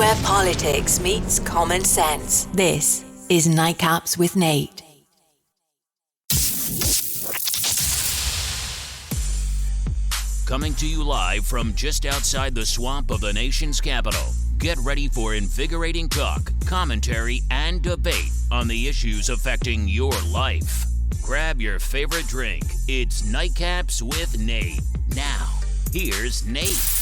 where politics meets common sense. This is Nightcaps with Nate. Coming to you live from just outside the swamp of the nation's capital. Get ready for invigorating talk, commentary, and debate on the issues affecting your life. Grab your favorite drink. It's Nightcaps with Nate. Now, here's Nate.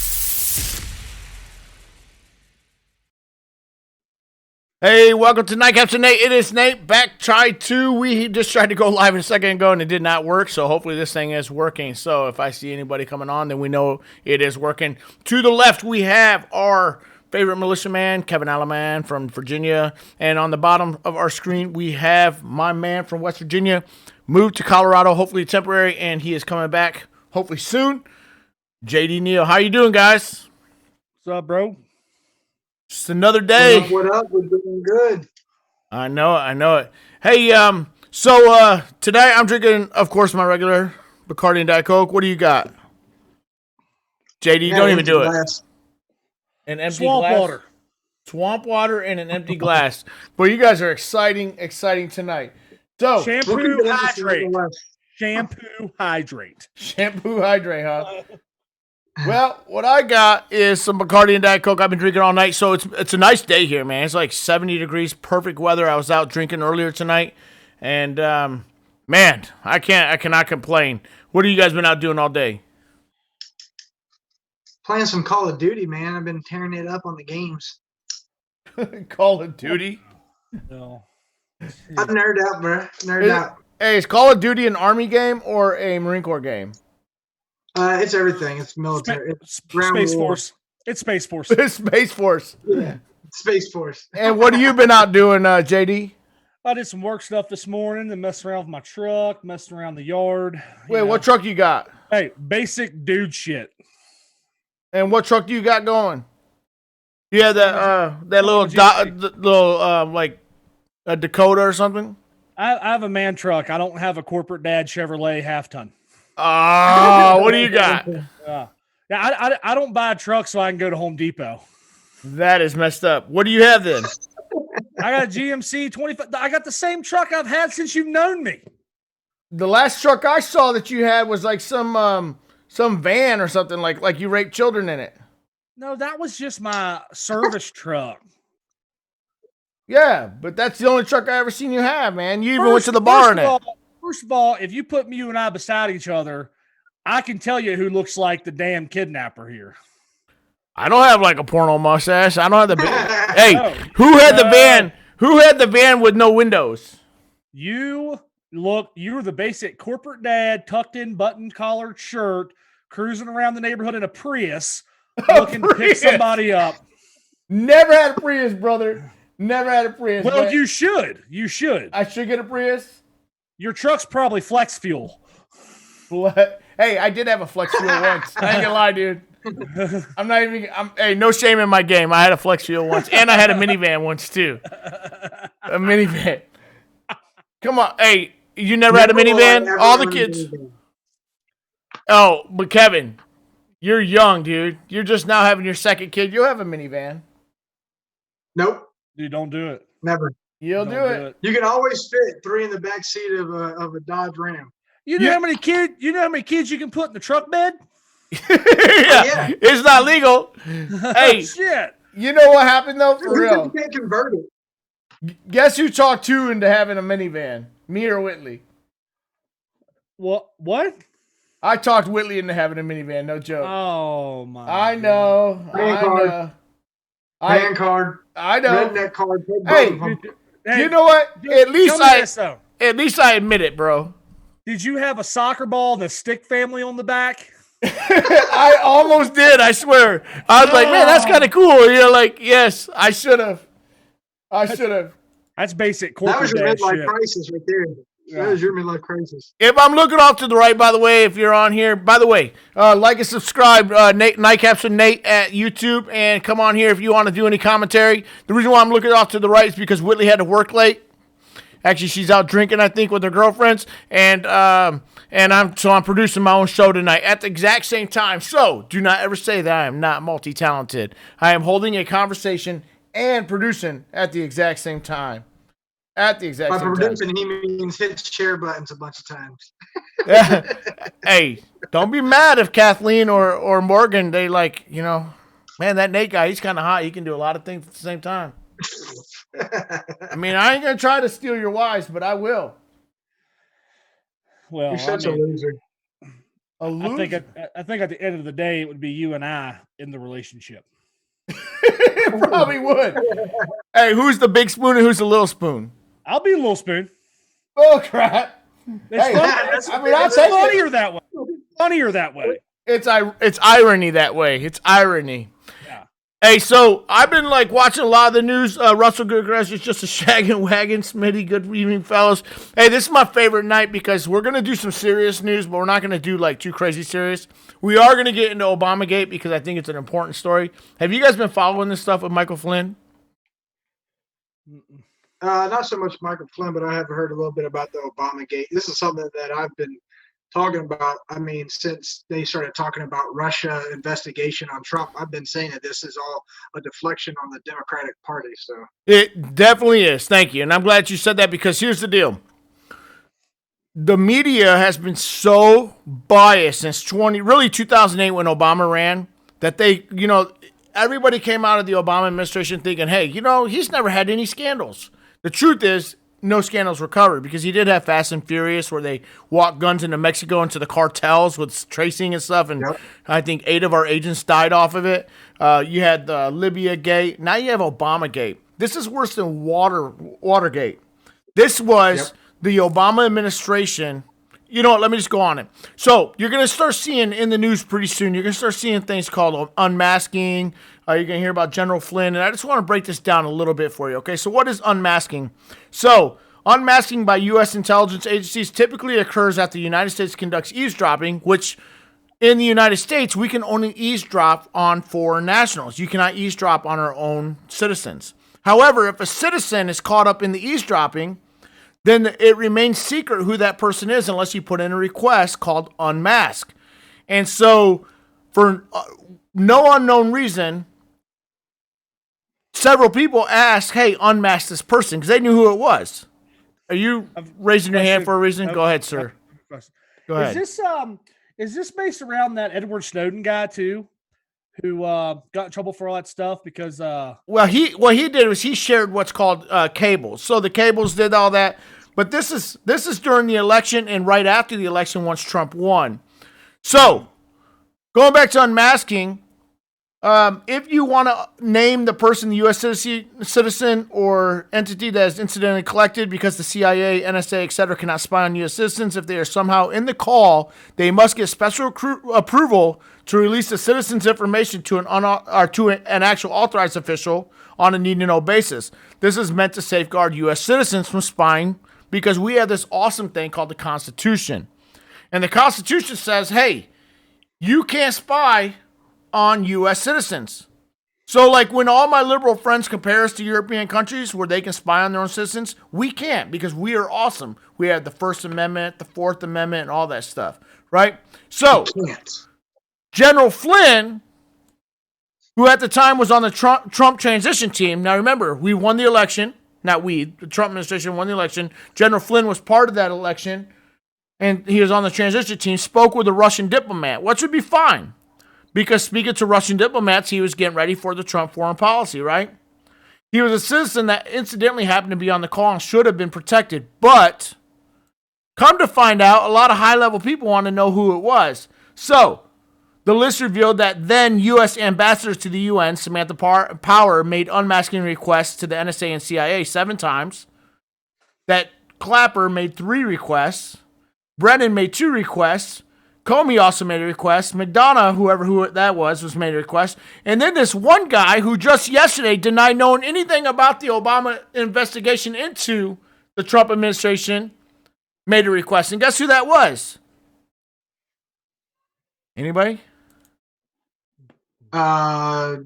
Hey, welcome to Nightcaps with Nate. It is Nate. We just tried to go live a second ago and it did not work, so hopefully this thing is working. So if I see anybody coming on, then we know it is working. To the left, we have our favorite militiaman, Kevin Alaman from Virginia. And on the bottom of our screen, we have my man from West Virginia, moved to Colorado, hopefully temporary, and he is coming back hopefully soon. JD Neal. How you doing, guys? What's up, bro? Just another day. What up? We're doing good. I know it. Hey, so today I'm drinking, of course, my regular Bacardi and Diet Coke. What do you got? JD, don't even do it. An empty Swamp glass. water. Swamp water and an empty glass. Well, you guys are exciting tonight. So Shampoo hydrate. Shampoo hydrate. Shampoo hydrate, huh? Well, what I got is some Bacardi and Diet Coke. I've been drinking all night, so it's a nice day here, man. It's like 70 degrees, perfect weather. I was out drinking earlier tonight, and man, I cannot complain. What have you guys been out doing all day? Playing some Call of Duty, man. I've been tearing it up on the games. Call of Duty? No. I'm nerd out, bro. Out. Hey, is Call of Duty an Army game or a Marine Corps game? It's everything. It's military. It's Space Force. It's Space Force. It's Space Force. Yeah. Space Force. And what have you been out doing, JD? I did some work stuff this morning and messed around with my truck, messed around the yard. Wait, what truck you got? Hey, basic dude shit. And what truck do you got going? Yeah, that little like a Dakota or something. I have a man truck. I don't have a corporate dad Chevrolet half ton. Oh, what do you got? I don't buy a truck so I can go to Home Depot. That is messed up. What do you have then? I got a GMC 25. I got the same truck I've had since you've known me. The last truck I saw that you had was like some van or something, like you raped children in it. No, that was just my service truck. Yeah, but that's the only truck I ever seen you have, man. You even went to the bar in it. First of all, if you put you and I beside each other, I can tell you who looks like the damn kidnapper here. I don't have like a porno mustache. I don't have the Hey, who had the van? Who had the van with no windows? You're the basic corporate dad, tucked in button collared shirt, cruising around the neighborhood in a Prius, looking to pick somebody up. Never had a Prius, brother. Never had a Prius. Well, man. you should. You should. I should get a Prius. Your truck's probably flex fuel. What? Hey, I did have a flex fuel once. I ain't gonna lie, dude. Hey, no shame in my game. I had a flex fuel once, and I had a minivan once too. A minivan. Come on, hey, you never had a minivan? All the kids. Oh, but Kevin, you're young, dude. You're just now having your second kid. You'll have a minivan. Nope. Dude, don't do it. Never. You'll do it. You can always fit 3 in the back seat of a Dodge Ram. You know how many kids you can put in the truck bed? Yeah. It's not legal. Hey, shit. You know what happened though? For real. You can't convert it. Guess who talked you into having a minivan? Me or Whitley? What? I talked Whitley into having a minivan. No joke. Oh my! I know. Pan card. I know. Redneck card. Hey, you know what? At least I admit it, bro. Did you have a soccer ball and a stick family on the back? I almost did. I swear. I was like, man, that's kind of cool. You're like, yes, I should have. That's basic corporate. That was your midlife shit. crisis right there. Yeah. That was your midlife crisis. If I'm looking off to the right, by the way, if you're on here, by the way, like and subscribe, Nightcaps with Nate at YouTube, and come on here if you want to do any commentary. The reason why I'm looking off to the right is because Whitley had to work late. Actually, she's out drinking, I think, with her girlfriends, and I'm producing my own show tonight at the exact same time. So do not ever say that I am not multi-talented. I am holding a conversation and producing at the exact same time. At the exact By same time. producing, he means hit share buttons a bunch of times. Yeah. Hey, don't be mad if Kathleen or Morgan, they like, man, that Nate guy, he's kind of hot. He can do a lot of things at the same time. I mean, I ain't going to try to steal your wives, but I will. Well, You're such a loser. A loser? I think at the end of the day, it would be you and I in the relationship. It probably would. Hey, who's the big spoon and who's the little spoon? I'll be a little spoon. Oh, crap. It's Hey, funny. I'll It's take funnier it. that way. Funnier that way. It's irony that way. It's irony. Yeah. Hey, so I've been watching a lot of the news. Russell Goodgrass is just a shaggin' wagon. Smitty, good evening, fellas. Hey, this is my favorite night because we're gonna do some serious news, but we're not gonna do too crazy serious. We are gonna get into Obamagate because I think it's an important story. Have you guys been following this stuff with Michael Flynn? Not so much Michael Flynn, but I have heard a little bit about the Obamagate. This is something that I've been talking about. I mean, since they started talking about Russia investigation on Trump, I've been saying that this is all a deflection on the Democratic Party. So It definitely is. Thank you. And I'm glad you said that because here's the deal. The media has been so biased since 2008 when Obama ran that they, everybody came out of the Obama administration thinking, hey, he's never had any scandals. The truth is, no scandals were covered because he did have Fast and Furious where they walked guns into Mexico into the cartels with tracing and stuff. And yep. I think 8 of our agents died off of it. You had the Libya Gate. Now you have Obama Gate. This is worse than Watergate. This was the Obama administration. You know what? Let me just go on it. So you're going to start seeing in the news pretty soon, you're going to start seeing things called unmasking. You're going to hear about General Flynn. And I just want to break this down a little bit for you. Okay, so what is unmasking? So unmasking by U.S. intelligence agencies typically occurs after the United States conducts eavesdropping, which in the United States, we can only eavesdrop on foreign nationals. You cannot eavesdrop on our own citizens. However, if a citizen is caught up in the eavesdropping, then it remains secret who that person is unless you put in a request called unmask. And so for no unknown reason, several people asked, hey, unmask this person because they knew who it was. Are you raising your hand for a reason? Go ahead, sir. Go ahead. Is this based around that Edward Snowden guy too, who got in trouble for all that stuff because what he did was he shared what's called cables. So the cables did all that, but this is during the election and right after the election once Trump won. So going back to unmasking, if you want to name the person the U.S. citizen or entity that is incidentally collected because the CIA, NSA, etc. cannot spy on U.S. citizens, if they are somehow in the call, they must get special approval to release the citizen's information to an actual authorized official on a need-to-know basis. This is meant to safeguard U.S. citizens from spying because we have this awesome thing called the Constitution. And the Constitution says, hey, you can't spy on U.S. citizens. So when all my liberal friends compare us to European countries where they can spy on their own citizens, we can't because we are awesome. We have the First Amendment, the Fourth Amendment, and all that stuff, right? So General Flynn, who at the time was on the Trump transition team, now remember, we won the election, not we, the Trump administration won the election. General Flynn was part of that election, and he was on the transition team, spoke with a Russian diplomat, which would be fine. Because speaking to Russian diplomats, he was getting ready for the Trump foreign policy, right? He was a citizen that incidentally happened to be on the call and should have been protected. But come to find out, a lot of high-level people want to know who it was. So the list revealed that then U.S. ambassadors to the UN, Samantha Power, made unmasking requests to the NSA and CIA 7 times. That Clapper made 3 requests. Brennan made 2 requests. Comey also made a request. McDonough, who that was made a request. And then this one guy who just yesterday denied knowing anything about the Obama investigation into the Trump administration made a request. And guess who that was? Anybody? Joe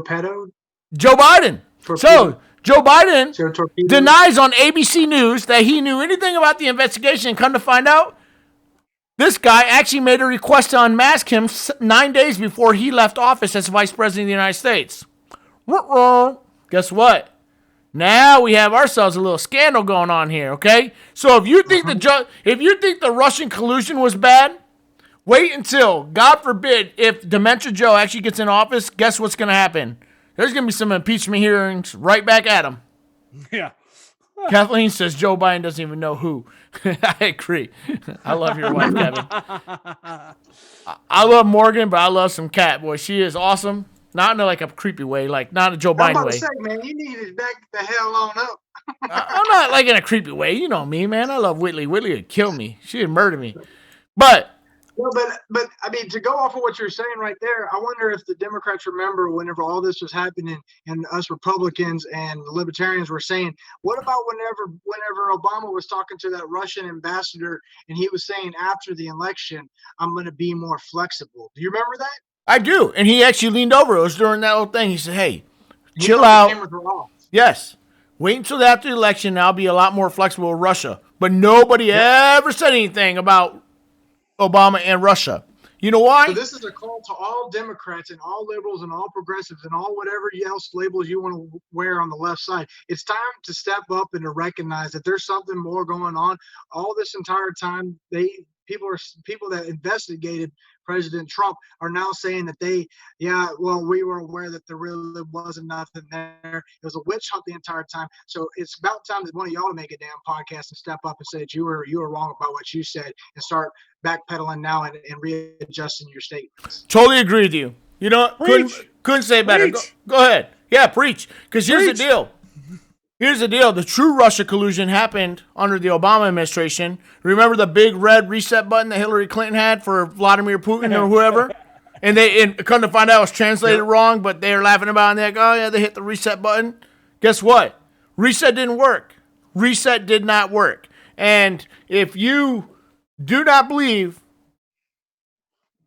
Petto? Joe Biden. So Joe Biden denies on ABC News that he knew anything about the investigation, and come to find out, this guy actually made a request to unmask him 9 days before he left office as Vice President of the United States. Guess what? Now we have ourselves a little scandal going on here, okay? So if you think the Russian collusion was bad, wait until, God forbid, if Dementia Joe actually gets in office, guess what's going to happen? There's going to be some impeachment hearings right back at him. Yeah. Kathleen says Joe Biden doesn't even know who. I agree. I love your wife, Kevin. I love Morgan, but I love some Cat, boy. She is awesome. Not in like a creepy way, like not a Joe Biden I'm about way. to say, man, you need to back the hell on up. I'm not like in a creepy way. You know me, man. I love Whitley. Whitley would kill me. She would murder me. But Well, but I mean, to go off of what you're saying right there, I wonder if the Democrats remember whenever all this was happening, and us Republicans and Libertarians were saying, "What about whenever Obama was talking to that Russian ambassador, and he was saying after the election, I'm going to be more flexible." Do you remember that? I do. And he actually leaned over. It was during that whole thing. He said, hey, He chill thought the out. cameras were off. Yes. Wait until after the election. And I'll be a lot more flexible with Russia. But nobody ever said anything about Obama and Russia. You know why? So this is a call to all Democrats and all liberals and all progressives and all whatever else labels you want to wear on the left side. It's time to step up and to recognize that there's something more going on. All this entire time, people that investigated President Trump are now saying that we were aware that there really wasn't nothing there. It was a witch hunt the entire time. So it's about time that one of y'all to make a damn podcast and step up and say that you were wrong about what you said and start backpedaling now and readjusting your statements. Totally agree with you. You know what? Couldn't say it better. Go ahead. Yeah, preach. Because here's the deal. The true Russia collusion happened under the Obama administration. Remember the big red reset button that Hillary Clinton had for Vladimir Putin or whoever? And come to find out it was translated wrong, but they're laughing about it and they're like, oh yeah, they hit the reset button. Guess what? Reset didn't work. Reset did not work. And if you do not believe,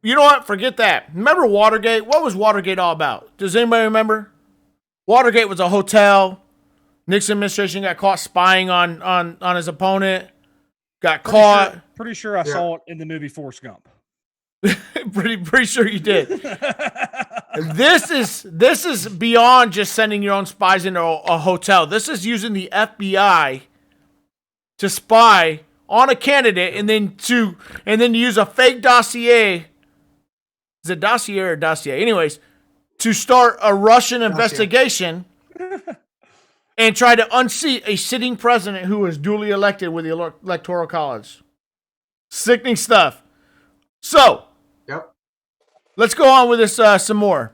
you know what? Forget that. Remember Watergate? What was Watergate all about? Does anybody remember? Watergate was a hotel. Nixon administration got caught spying on his opponent. Got caught. Pretty sure I saw it in the movie Forrest Gump. pretty sure you did. This is beyond just sending your own spies into a hotel. This is using the FBI to spy on a candidate and then use a fake dossier. Is it dossier or dossier? Anyways, to start a Russian investigation and try to unseat a sitting president who was duly elected with the Electoral College. Sickening stuff. So, let's go on with this some more.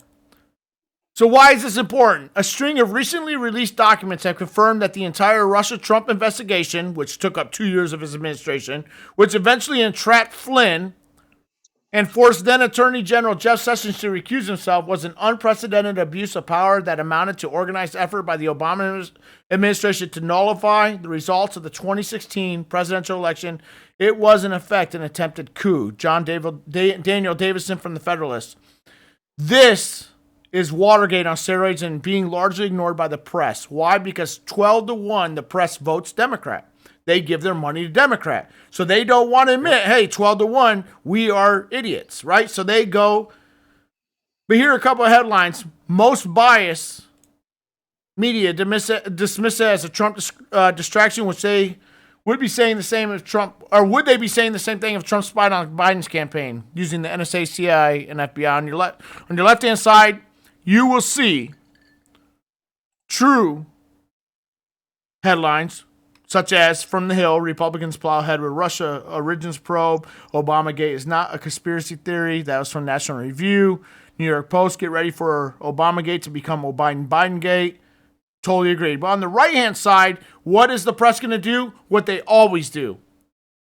So why is this important? A string of recently released documents have confirmed that the entire Russia-Trump investigation, which took up 2 years of his administration, which eventually entrapped Flynn and forced then Attorney General Jeff Sessions to recuse himself, was an unprecedented abuse of power that amounted to organized effort by the Obama administration to nullify the results of the 2016 presidential election. It was, in effect, an attempted coup. Daniel Davison from the Federalist. This is Watergate on steroids and being largely ignored by the press. Why? Because 12-1, the press votes Democrat. They give their money to Democrat. So they don't want to admit, hey, 12-1, we are idiots, right? So they go. But here are a couple of headlines. Most biased media dismiss it as a Trump distraction, which they would be saying the same if Trump, or would they be saying the same thing if Trump spied on Biden's campaign using the NSA, CIA, and FBI? On your left-hand side, you will see true headlines, such as from the Hill, Republicans plow ahead with Russia origins probe. Obamagate is not a conspiracy theory. That was from National Review. New York Post, get ready for Obamagate to become Bidengate. Totally agreed. But on the right-hand side, what is the press going to do? What they always do.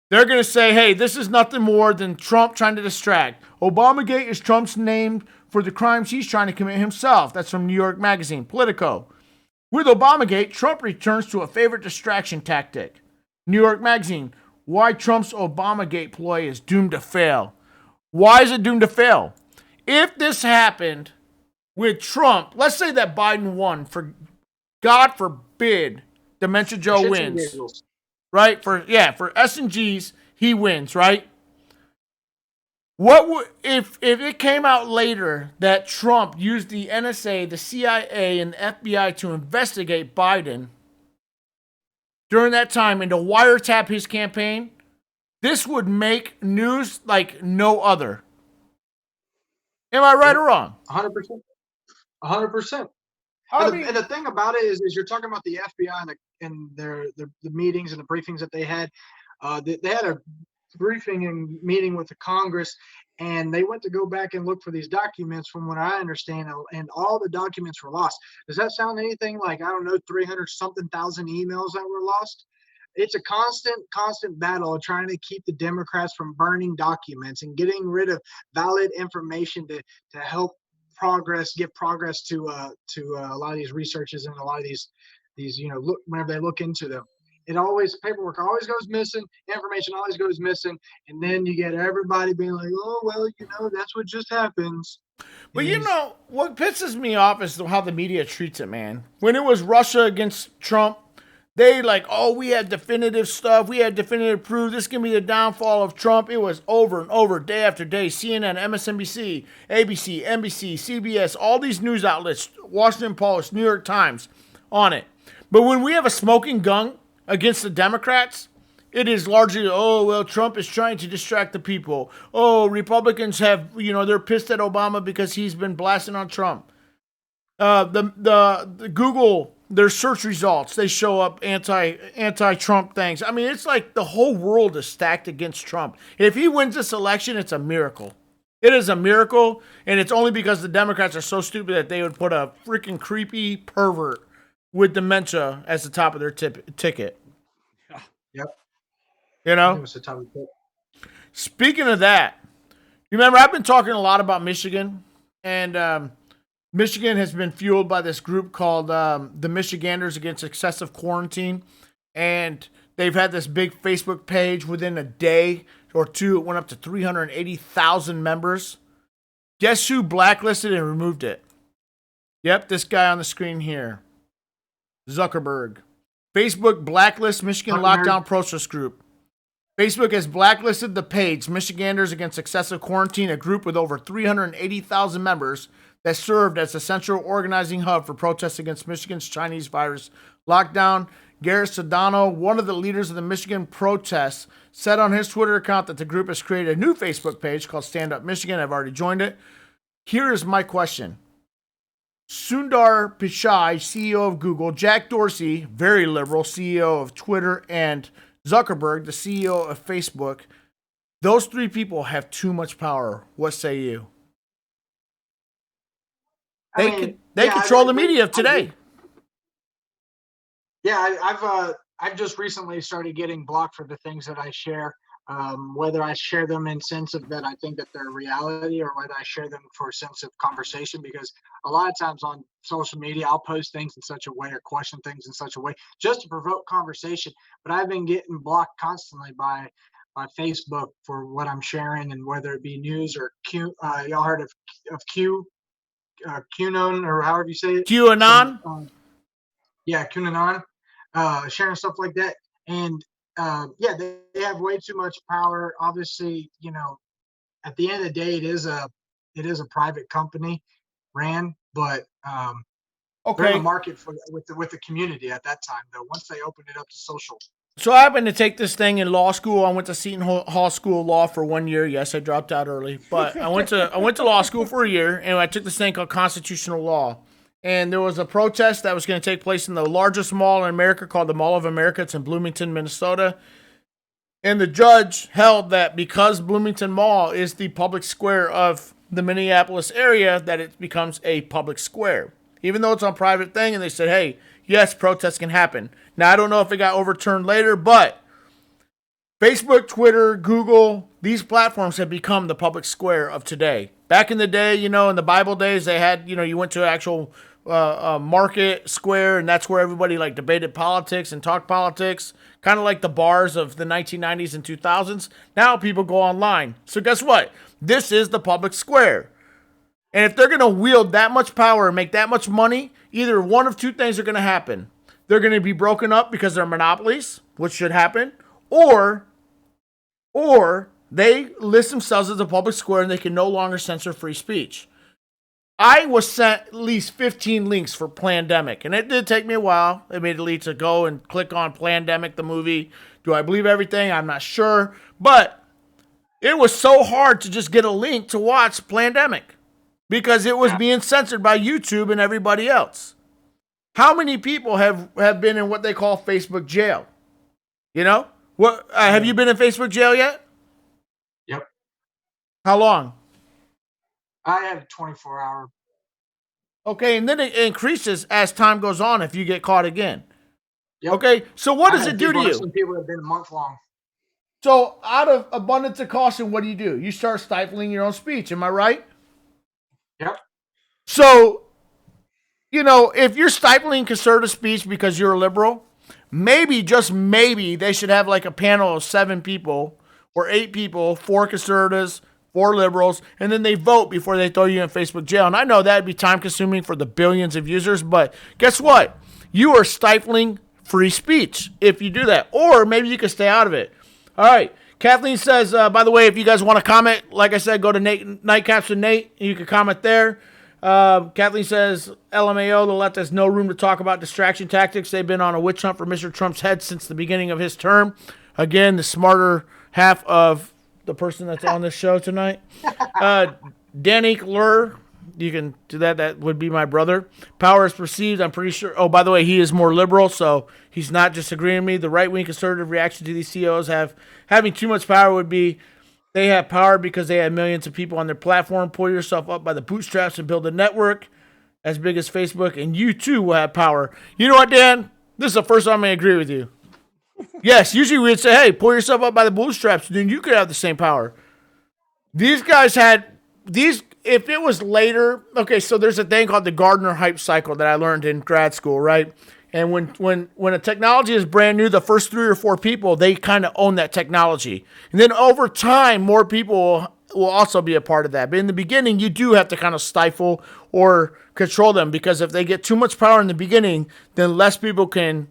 They're going to say, hey, this is nothing more than Trump trying to distract. Obamagate is Trump's name for the crimes he's trying to commit himself. That's from New York Magazine, Politico. With Obamagate, Trump returns to a favorite distraction tactic. New York Magazine, why Trump's Obamagate ploy is doomed to fail. Why is it doomed to fail? If this happened with Trump, let's say that Biden won, for God forbid, Dementia Joe wins. Right? For S&Gs, he wins, right? What would if it came out later that Trump used the NSA, the CIA, and the FBI to investigate Biden during that time and to wiretap his campaign? This would make news like no other. Am I right or wrong? 100%. 100%. And the thing about it is you're talking about the FBI and the meetings and the briefings that they had. They had a briefing and meeting with the Congress, and they went to go back and look for these documents from what I understand, and all the documents were lost. Does that sound anything like, I don't know, 300 something thousand emails that were lost? It's a constant battle of trying to keep the Democrats from burning documents and getting rid of valid information to help give progress to a lot of these researches and a lot of these look whenever they look into them. Paperwork always goes missing, information always goes missing, and then you get everybody being like, oh well, that's what just happens. But what pisses me off is how the media treats it, man. When it was Russia against Trump, they like, oh, we had definitive stuff. We had definitive proof. This can be the downfall of Trump. It was over and over, day after day. CNN, MSNBC, ABC, NBC, CBS, all these news outlets, Washington Post, New York Times, on it. But when we have a smoking gun against the Democrats, it is largely, oh, well, Trump is trying to distract the people. Oh, Republicans have, they're pissed at Obama because he's been blasting on Trump. The Google, their search results, they show up anti-Trump things. I mean, it's like the whole world is stacked against Trump. If he wins this election, it's a miracle. It is a miracle, and it's only because the Democrats are so stupid that they would put a freaking creepy pervert with dementia as the top of their ticket. Yep. Speaking of that, you remember I've been talking a lot about Michigan, and Michigan has been fueled by this group called the Michiganders Against Excessive Quarantine, and they've had this big Facebook page. Within a day or two, it went up to 380,000 members. Guess who blacklisted and removed it? Yep, this guy on the screen here. Zuckerberg. Facebook blacklists Michigan Lockdown Protest Group. Facebook has blacklisted the page Michiganders Against Excessive Quarantine, a group with over 380,000 members that served as a central organizing hub for protests against Michigan's Chinese virus lockdown. Garrett Sedano, one of the leaders of the Michigan protests, said on his Twitter account that the group has created a new Facebook page called Stand Up Michigan. I've already joined it. Here is my question. Sundar Pichai, CEO of Google, Jack Dorsey, very liberal, CEO of Twitter, and Zuckerberg, the CEO of Facebook, those three people have too much power. What say you? They control the media of today. I've just recently started getting blocked for the things that I share, whether I share them in sense of that I think that they're reality, or whether I share them for a sense of conversation. Because a lot of times on social media, I'll post things in such a way or question things in such a way just to provoke conversation. But I've been getting blocked constantly by Facebook for what I'm sharing, and whether it be news or Q. Y'all heard of QAnon, or however you say it? QAnon? QAnon. Sharing stuff like that. And they have way too much power. Obviously, at the end of the day, it is a private company ran, but they're in the market with the community at that time, though, once they opened it up to social. So I happened to take this thing in law school. I went to Seton Hall School of Law for 1 year. Yes, I dropped out early, but I went to law school for a year, and I took this thing called constitutional law. And there was a protest that was going to take place in the largest mall in America called the Mall of America. It's in Bloomington, Minnesota. And the judge held that because Bloomington Mall is the public square of the Minneapolis area, that it becomes a public square, even though it's on private thing. And they said, hey, yes, protests can happen. Now, I don't know if it got overturned later, but Facebook, Twitter, Google, these platforms have become the public square of today. Back in the day, in the Bible days, they had, you went to an actual market square, and that's where everybody debated politics and talked politics, kind of like the bars of the 1990s and 2000s. Now people go online. So guess what? This is the public square. And if they're going to wield that much power and make that much money, either one of two things are going to happen. They're going to be broken up because they're monopolies, which should happen, or They list themselves as a public square and they can no longer censor free speech. I was sent at least 15 links for Plandemic, and it did take me a while immediately to go and click on Plandemic, the movie. Do I believe everything? I'm not sure. But it was so hard to just get a link to watch Plandemic because it was being censored by YouTube and everybody else. How many people have been in what they call Facebook jail? You know? What have you been in Facebook jail yet? Yep. How long? I have 24-hour. Okay, and then it increases as time goes on if you get caught again. Yep. Okay, so what does it do to you? Some people have been a month long. So out of abundance of caution, what do? You start stifling your own speech. Am I right? Yep. So, if you're stifling conservative speech because you're a liberal, maybe, just maybe, they should have like a panel of 7 people or 8 people, 4 conservatives, 4 liberals, and then they vote before they throw you in Facebook jail. And I know that'd be time consuming for the billions of users, but guess what? You are stifling free speech if you do that. Or maybe you can stay out of it. All right. Kathleen says, by the way, if you guys want to comment, like I said, go to Nightcaps with Nate. You can comment there. Kathleen says, LMAO, the left has no room to talk about distraction tactics. They've been on a witch hunt for Mr. Trump's head since the beginning of his term. Again, the smarter half of the person that's on this show tonight. Danny Lur, you can do that. That would be my brother. Power is perceived. I'm pretty sure. Oh, by the way, he is more liberal, so he's not disagreeing with me. The right-wing conservative reaction to these CEOs having too much power would be they have power because they have millions of people on their platform. Pull yourself up by the bootstraps and build a network as big as Facebook, and you too will have power. You know what, Dan? This is the first time I agree with you. Yes, usually we'd say, hey, pull yourself up by the bootstraps, then you could have the same power. These guys had these. If it was later, okay, so there's a thing called the Gardner hype cycle that I learned in grad school, right? And when a technology is brand new, the first 3 or 4 people, they kind of own that technology. And then over time, more people will also be a part of that. But in the beginning, you do have to kind of stifle or control them, because if they get too much power in the beginning, then less people can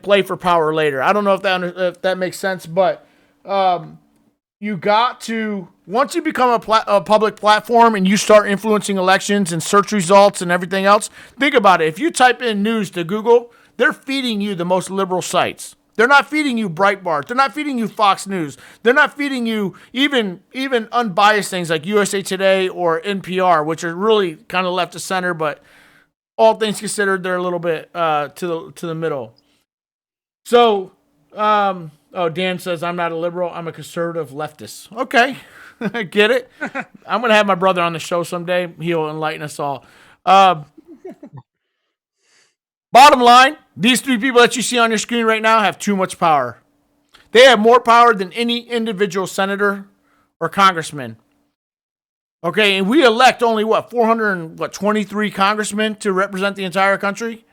play for power later. I don't know if that makes sense, but you got to, once you become a public platform and you start influencing elections and search results and everything else, think about it. If you type in news to Google, they're feeding you the most liberal sites. They're not feeding you Breitbart. They're not feeding you Fox News. They're not feeding you even unbiased things like USA Today or NPR, which are really kind of left to center, but all things considered, they're a little bit to the middle. So, Dan says, I'm not a liberal. I'm a conservative leftist. Okay, I get it. I'm going to have my brother on the show someday. He'll enlighten us all. Bottom line, these 3 people that you see on your screen right now have too much power. They have more power than any individual senator or congressman. Okay, and we elect only, 423 congressmen to represent the entire country?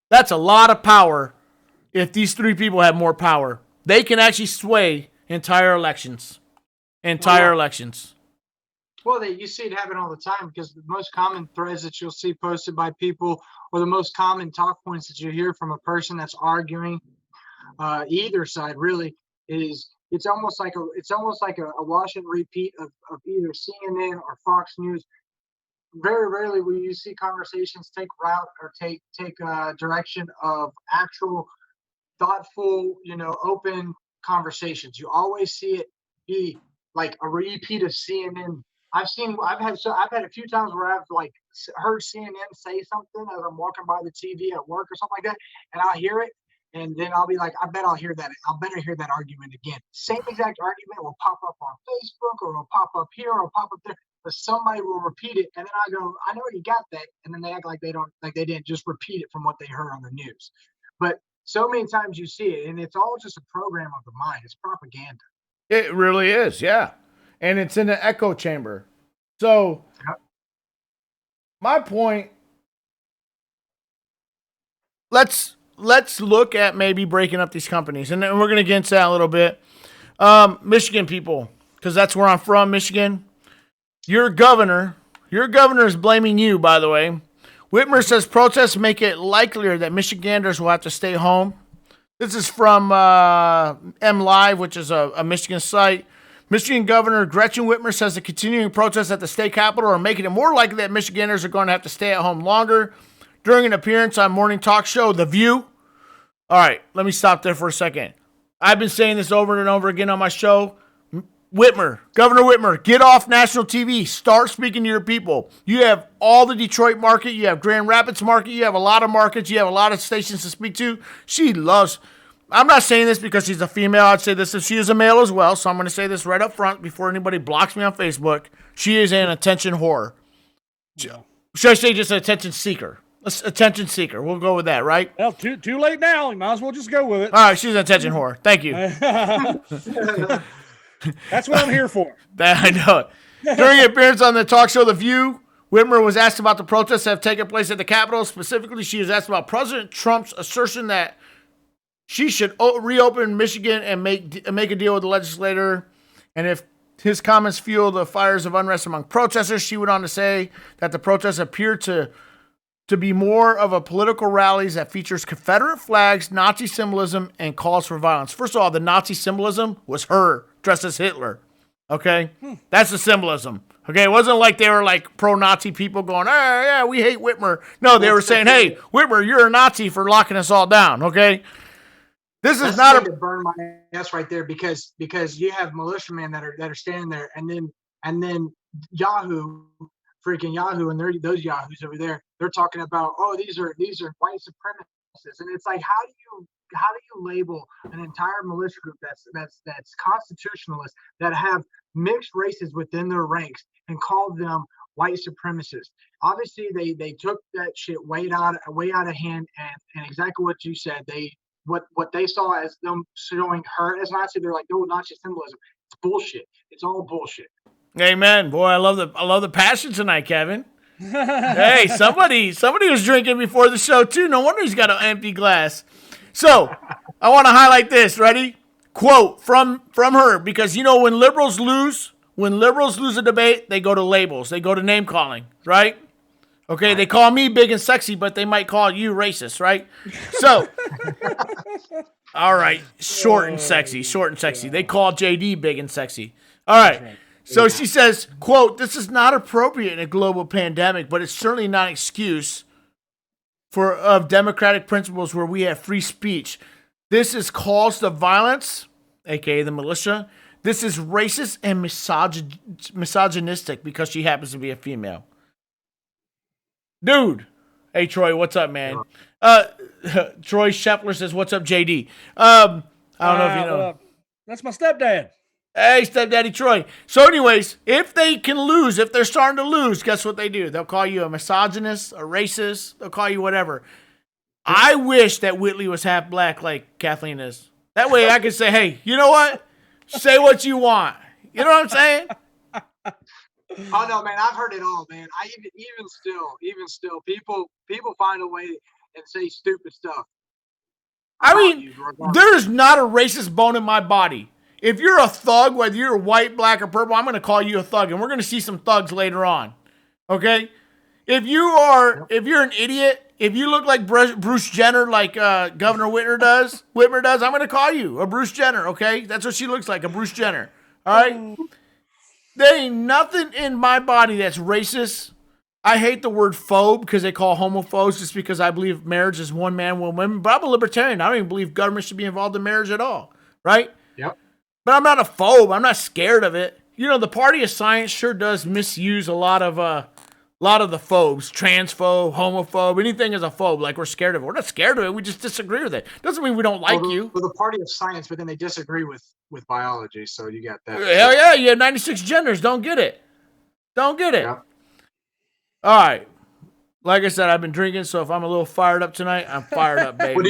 That's a lot of power if these 3 people have more power. They can actually sway entire elections. Elections. Well, you see it happen all the time, because the most common threads that you'll see posted by people, or the most common talk points that you hear from a person that's arguing either side, really, is it's almost like a wash and repeat of either CNN or Fox News. Very rarely will you see conversations take route or take direction of actual thoughtful, open conversations. You always see it be like a repeat of CNN. I've had a few times where I've heard CNN say something as I'm walking by the TV at work or something like that, and I'll hear it, and then I'll be like, I bet I'll hear that. I'll better hear that argument again. Same exact argument will pop up on Facebook, or it'll pop up here, or pop up there, but somebody will repeat it, and then I go, I know you got that, and then they act like they didn't just repeat it from what they heard on the news. But so many times you see it, and it's all just a program of the mind. It's propaganda. It really is, yeah. And it's in an echo chamber. So, my point, let's look at maybe breaking up these companies. And then we're going to get into that a little bit. Michigan people, because that's where I'm from, Michigan. Your governor is blaming you, by the way. Whitmer says protests make it likelier that Michiganders will have to stay home. This is from MLive, which is a Michigan site. Michigan Governor Gretchen Whitmer says the continuing protests at the state capitol are making it more likely that Michiganders are going to have to stay at home longer. During an appearance on morning talk show The View. All right, let me stop there for a second. I've been saying this over and over again on my show. Whitmer, Governor Whitmer, get off national TV. Start speaking to your people. You have all the Detroit market. You have Grand Rapids market. You have a lot of markets. You have a lot of stations to speak to. She loves. I'm not saying this because she's a female. I'd say this if she is a male as well. So I'm going to say this right up front before anybody blocks me on Facebook. She is an attention whore. Yeah. Should I say just an attention seeker? Attention seeker. We'll go with that, right? Well, too late now. You might as well just go with it. All right, she's an attention whore. Thank you. That's what I'm here for. I know it. During an appearance on the talk show The View, Whitmer was asked about the protests that have taken place at the Capitol. Specifically, she was asked about President Trump's assertion that she should reopen Michigan and make a deal with the legislator. And if his comments fuel the fires of unrest among protesters, she went on to say that the protests appear to be more of a political rallies that features Confederate flags, Nazi symbolism, and calls for violence. First of all, the Nazi symbolism was her dressed as Hitler. Okay? That's the symbolism. Okay? It wasn't like they were like pro-Nazi people going, oh, yeah, we hate Whitmer. No, they were saying, hey, Whitmer, you're a Nazi for locking us all down. Okay? This is not to burn my ass right there because you have militiamen that are standing there and then freaking Yahoo and those Yahoos over there, they're talking about, oh, these are white supremacists. And it's like, how do you label an entire militia group that's constitutionalist, that have mixed races within their ranks, and call them white supremacists? Obviously they took that shit way out of hand, and exactly what you said, what they saw as them showing her as Nazi, they're like, no, Nazi symbolism. It's bullshit. It's all bullshit. Amen. Boy, I love the passion tonight, Kevin. Hey, somebody was drinking before the show too. No wonder he's got an empty glass. So I want to highlight this. Ready? Quote from her, because when liberals lose a debate, they go to labels. They go to name calling, right? Okay, they call me big and sexy, but they might call you racist, right? So, all right, short and sexy. They call JD big and sexy. All right. So she says, quote, this is not appropriate in a global pandemic, but it's certainly not an excuse of democratic principles where we have free speech. This is calls to violence, aka the militia. This is racist and misogynistic because she happens to be a female. Dude. Hey, Troy, what's up, man? Troy Shepler says, what's up, JD? I don't know if you know. That's my stepdad. Hey, stepdaddy Troy. So anyways, if they can lose, if they're starting to lose, guess what they do? They'll call you a misogynist, a racist. They'll call you whatever. I wish that Whitley was half black like Kathleen is. That way I could say, hey, you know what? Say what you want. You know what I'm saying? Oh no, man! I've heard it all, man. Even still, people find a way and say stupid stuff. I mean, there's not a racist bone in my body. If you're a thug, whether you're white, black, or purple, I'm going to call you a thug, and we're going to see some thugs later on. Okay? If you're an idiot, if you look like Bruce Jenner, like Governor Whitmer does, I'm going to call you a Bruce Jenner. Okay? That's what she looks like, a Bruce Jenner. All right? There ain't nothing in my body that's racist. I hate the word phobe because they call homophobes just because I believe marriage is one man, one woman. But I'm a libertarian. I don't even believe government should be involved in marriage at all. Right? Yep. But I'm not a phobe. I'm not scared of it. The Party of Science sure does misuse a lot of the phobes. Transphobe, homophobe, anything is a phobe. Like we're scared of it. We're not scared of it. We just disagree with it. Doesn't mean we don't like you. Well, the Party of Science, but then they disagree with biology. So you got that. Hell yeah, you have 96 genders. Don't get it. Yeah. All right. Like I said, I've been drinking, so if I'm a little fired up tonight, I'm fired up, baby. Well,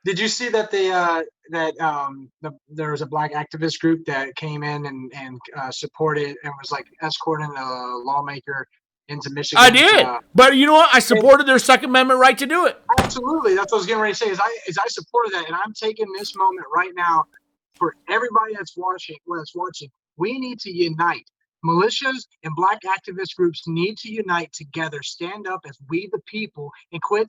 did you see that there was a black activist group that came in and supported and was like escorting a lawmaker into Michigan? I did, but you know what? I supported their Second Amendment right to do it. Absolutely, that's what I was getting ready to say. Is I supported that, and I'm taking this moment right now for everybody that's watching. We need to unite. Militias and black activist groups need to unite together, stand up as we the people, and quit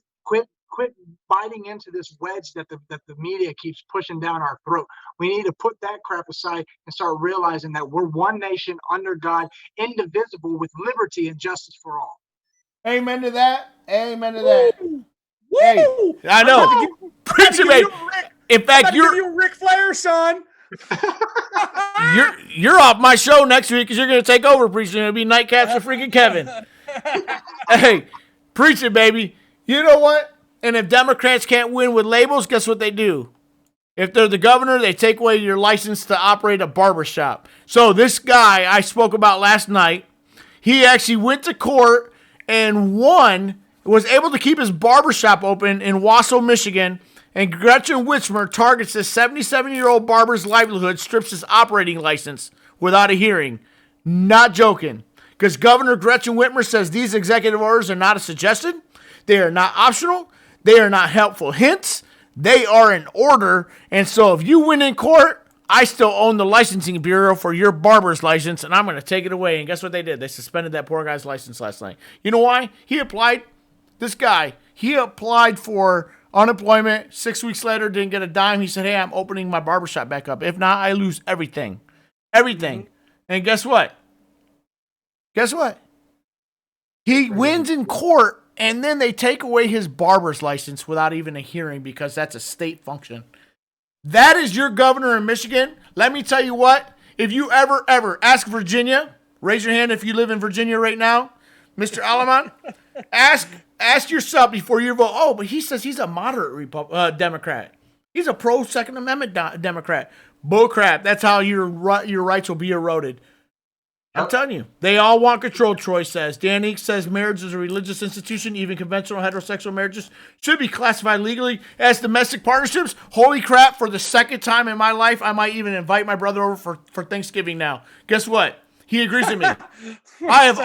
quit biting into this wedge that the media keeps pushing down our throat. We need to put that crap aside and start realizing that we're one nation under God, indivisible, with liberty and justice for all. Amen to that. Amen to that. Woo! Hey, I know. Preacher, man. In fact, you're a Ric Flair, son. You're off my show next week because you're going to take over, preacher. It'll be Nightcaps with freaking Kevin. Hey, preach it, baby. You know what? And if Democrats can't win with labels, guess what they do? If they're the governor, they take away your license to operate a barbershop. So this guy I spoke about last night, he actually went to court and won, was able to keep his barbershop open in Wausau, Michigan. And Gretchen Whitmer targets this 77-year-old barber's livelihood, strips his operating license without a hearing. Not joking. Because Governor Gretchen Whitmer says these executive orders are not a suggestion. They are not optional. They are not helpful hints. They are an order. And so if you win in court, I still own the licensing bureau for your barber's license, and I'm going to take it away. And guess what they did? They suspended that poor guy's license last night. You know why? He applied for unemployment. 6 weeks later, didn't get a dime. He said, hey, I'm opening my barbershop back up. If not, I lose everything. Everything. And guess what? He wins in court, and then they take away his barber's license without even a hearing because that's a state function. That is your governor in Michigan. Let me tell you what. If you ever ask Virginia, raise your hand if you live in Virginia right now, Mr. Alaman, ask yourself before you vote. Oh, but he says he's a moderate Democrat. He's a pro-Second Amendment Democrat. Bullcrap. That's how your rights will be eroded. I'm telling you. They all want control, Troy says. Dan Eek says marriage is a religious institution. Even conventional heterosexual marriages should be classified legally as domestic partnerships. Holy crap. For the second time in my life, I might even invite my brother over for Thanksgiving now. Guess what? He agrees with me. I have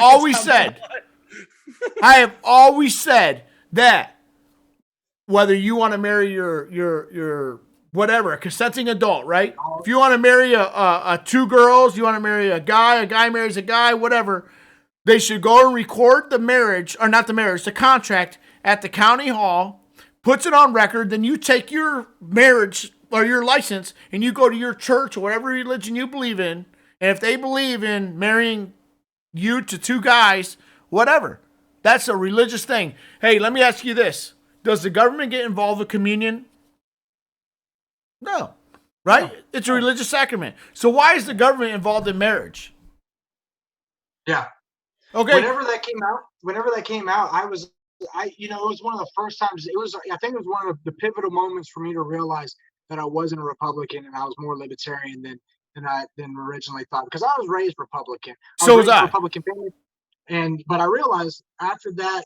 always said that whether you want to marry your whatever, a consenting adult, right? If you want to marry a two girls, you want to marry a guy marries a guy, whatever, they should go and record the marriage, or not the marriage, the contract at the county hall, puts it on record, then you take your marriage or your license and you go to your church or whatever religion you believe in, and if they believe in marrying you to two guys, whatever, that's a religious thing. Hey, let me ask you this. Does the government get involved with communion? No, right? No. It's a religious sacrament. So why is the government involved in marriage? Yeah. Okay. Whenever that came out, it was one of the first times. I think it was one of the pivotal moments for me to realize that I wasn't a Republican and I was more libertarian than I originally thought, because I was raised Republican. So was I. Republican family, but I realized after that,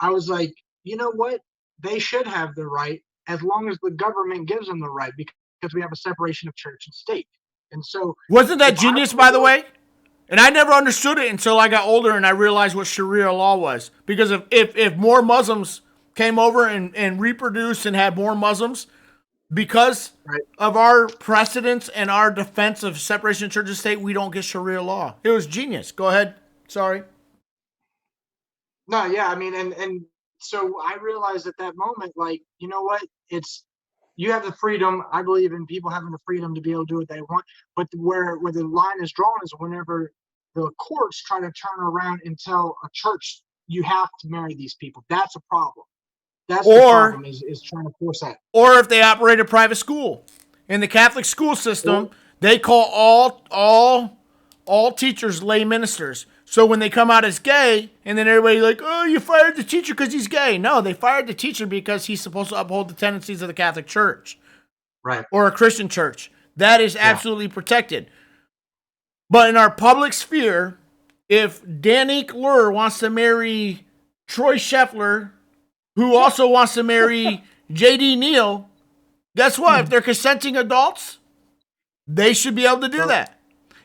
I was like, you know what? They should have the right, as long as the government gives them the right, because we have a separation of church and state. And so, wasn't that genius, by the way? And I never understood it until I got older and I realized what Sharia law was. Because if more Muslims came over and reproduced and had more Muslims, because of our precedents and our defense of separation of church and state, we don't get Sharia law. It was genius. Go ahead. Sorry. No, yeah, I mean, and so I realized at that moment, like, you know what? You have the freedom. I believe in people having the freedom to be able to do what they want. But where the line is drawn is whenever the courts try to turn around and tell a church, you have to marry these people. That's a problem. That's the problem is trying to force that. Or if they operate a private school. In the Catholic school system, they call all teachers lay ministers. So when they come out as gay, and then everybody's like, oh, you fired the teacher because he's gay. No, they fired the teacher because he's supposed to uphold the tendencies of the Catholic Church. Right. Or a Christian church. That is absolutely protected. But in our public sphere, if Danique Lure wants to marry Troy Scheffler, who also wants to marry J.D. Neal, guess what? If they're consenting adults, they should be able to do that.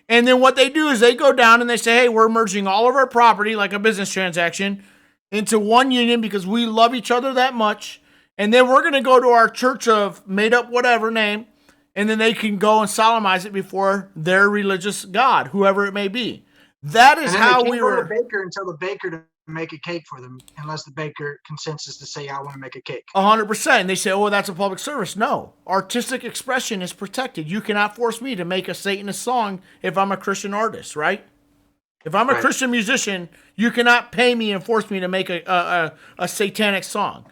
And then what they do is they go down and they say, hey, we're merging all of our property, like a business transaction, into one union because we love each other that much. And then we're going to go to our church of made up whatever name, and then they can go and solemnize it before their religious God, whoever it may be. That is And then how they can't we go to were. the baker and tell the baker to make a cake for them, unless the baker consensus to say, I want to make a cake. 100%. They say, oh, that's a public service. No. Artistic expression is protected. You cannot force me to make a Satanist song if I'm a Christian artist, right? If I'm a Christian musician, you cannot pay me and force me to make a satanic song.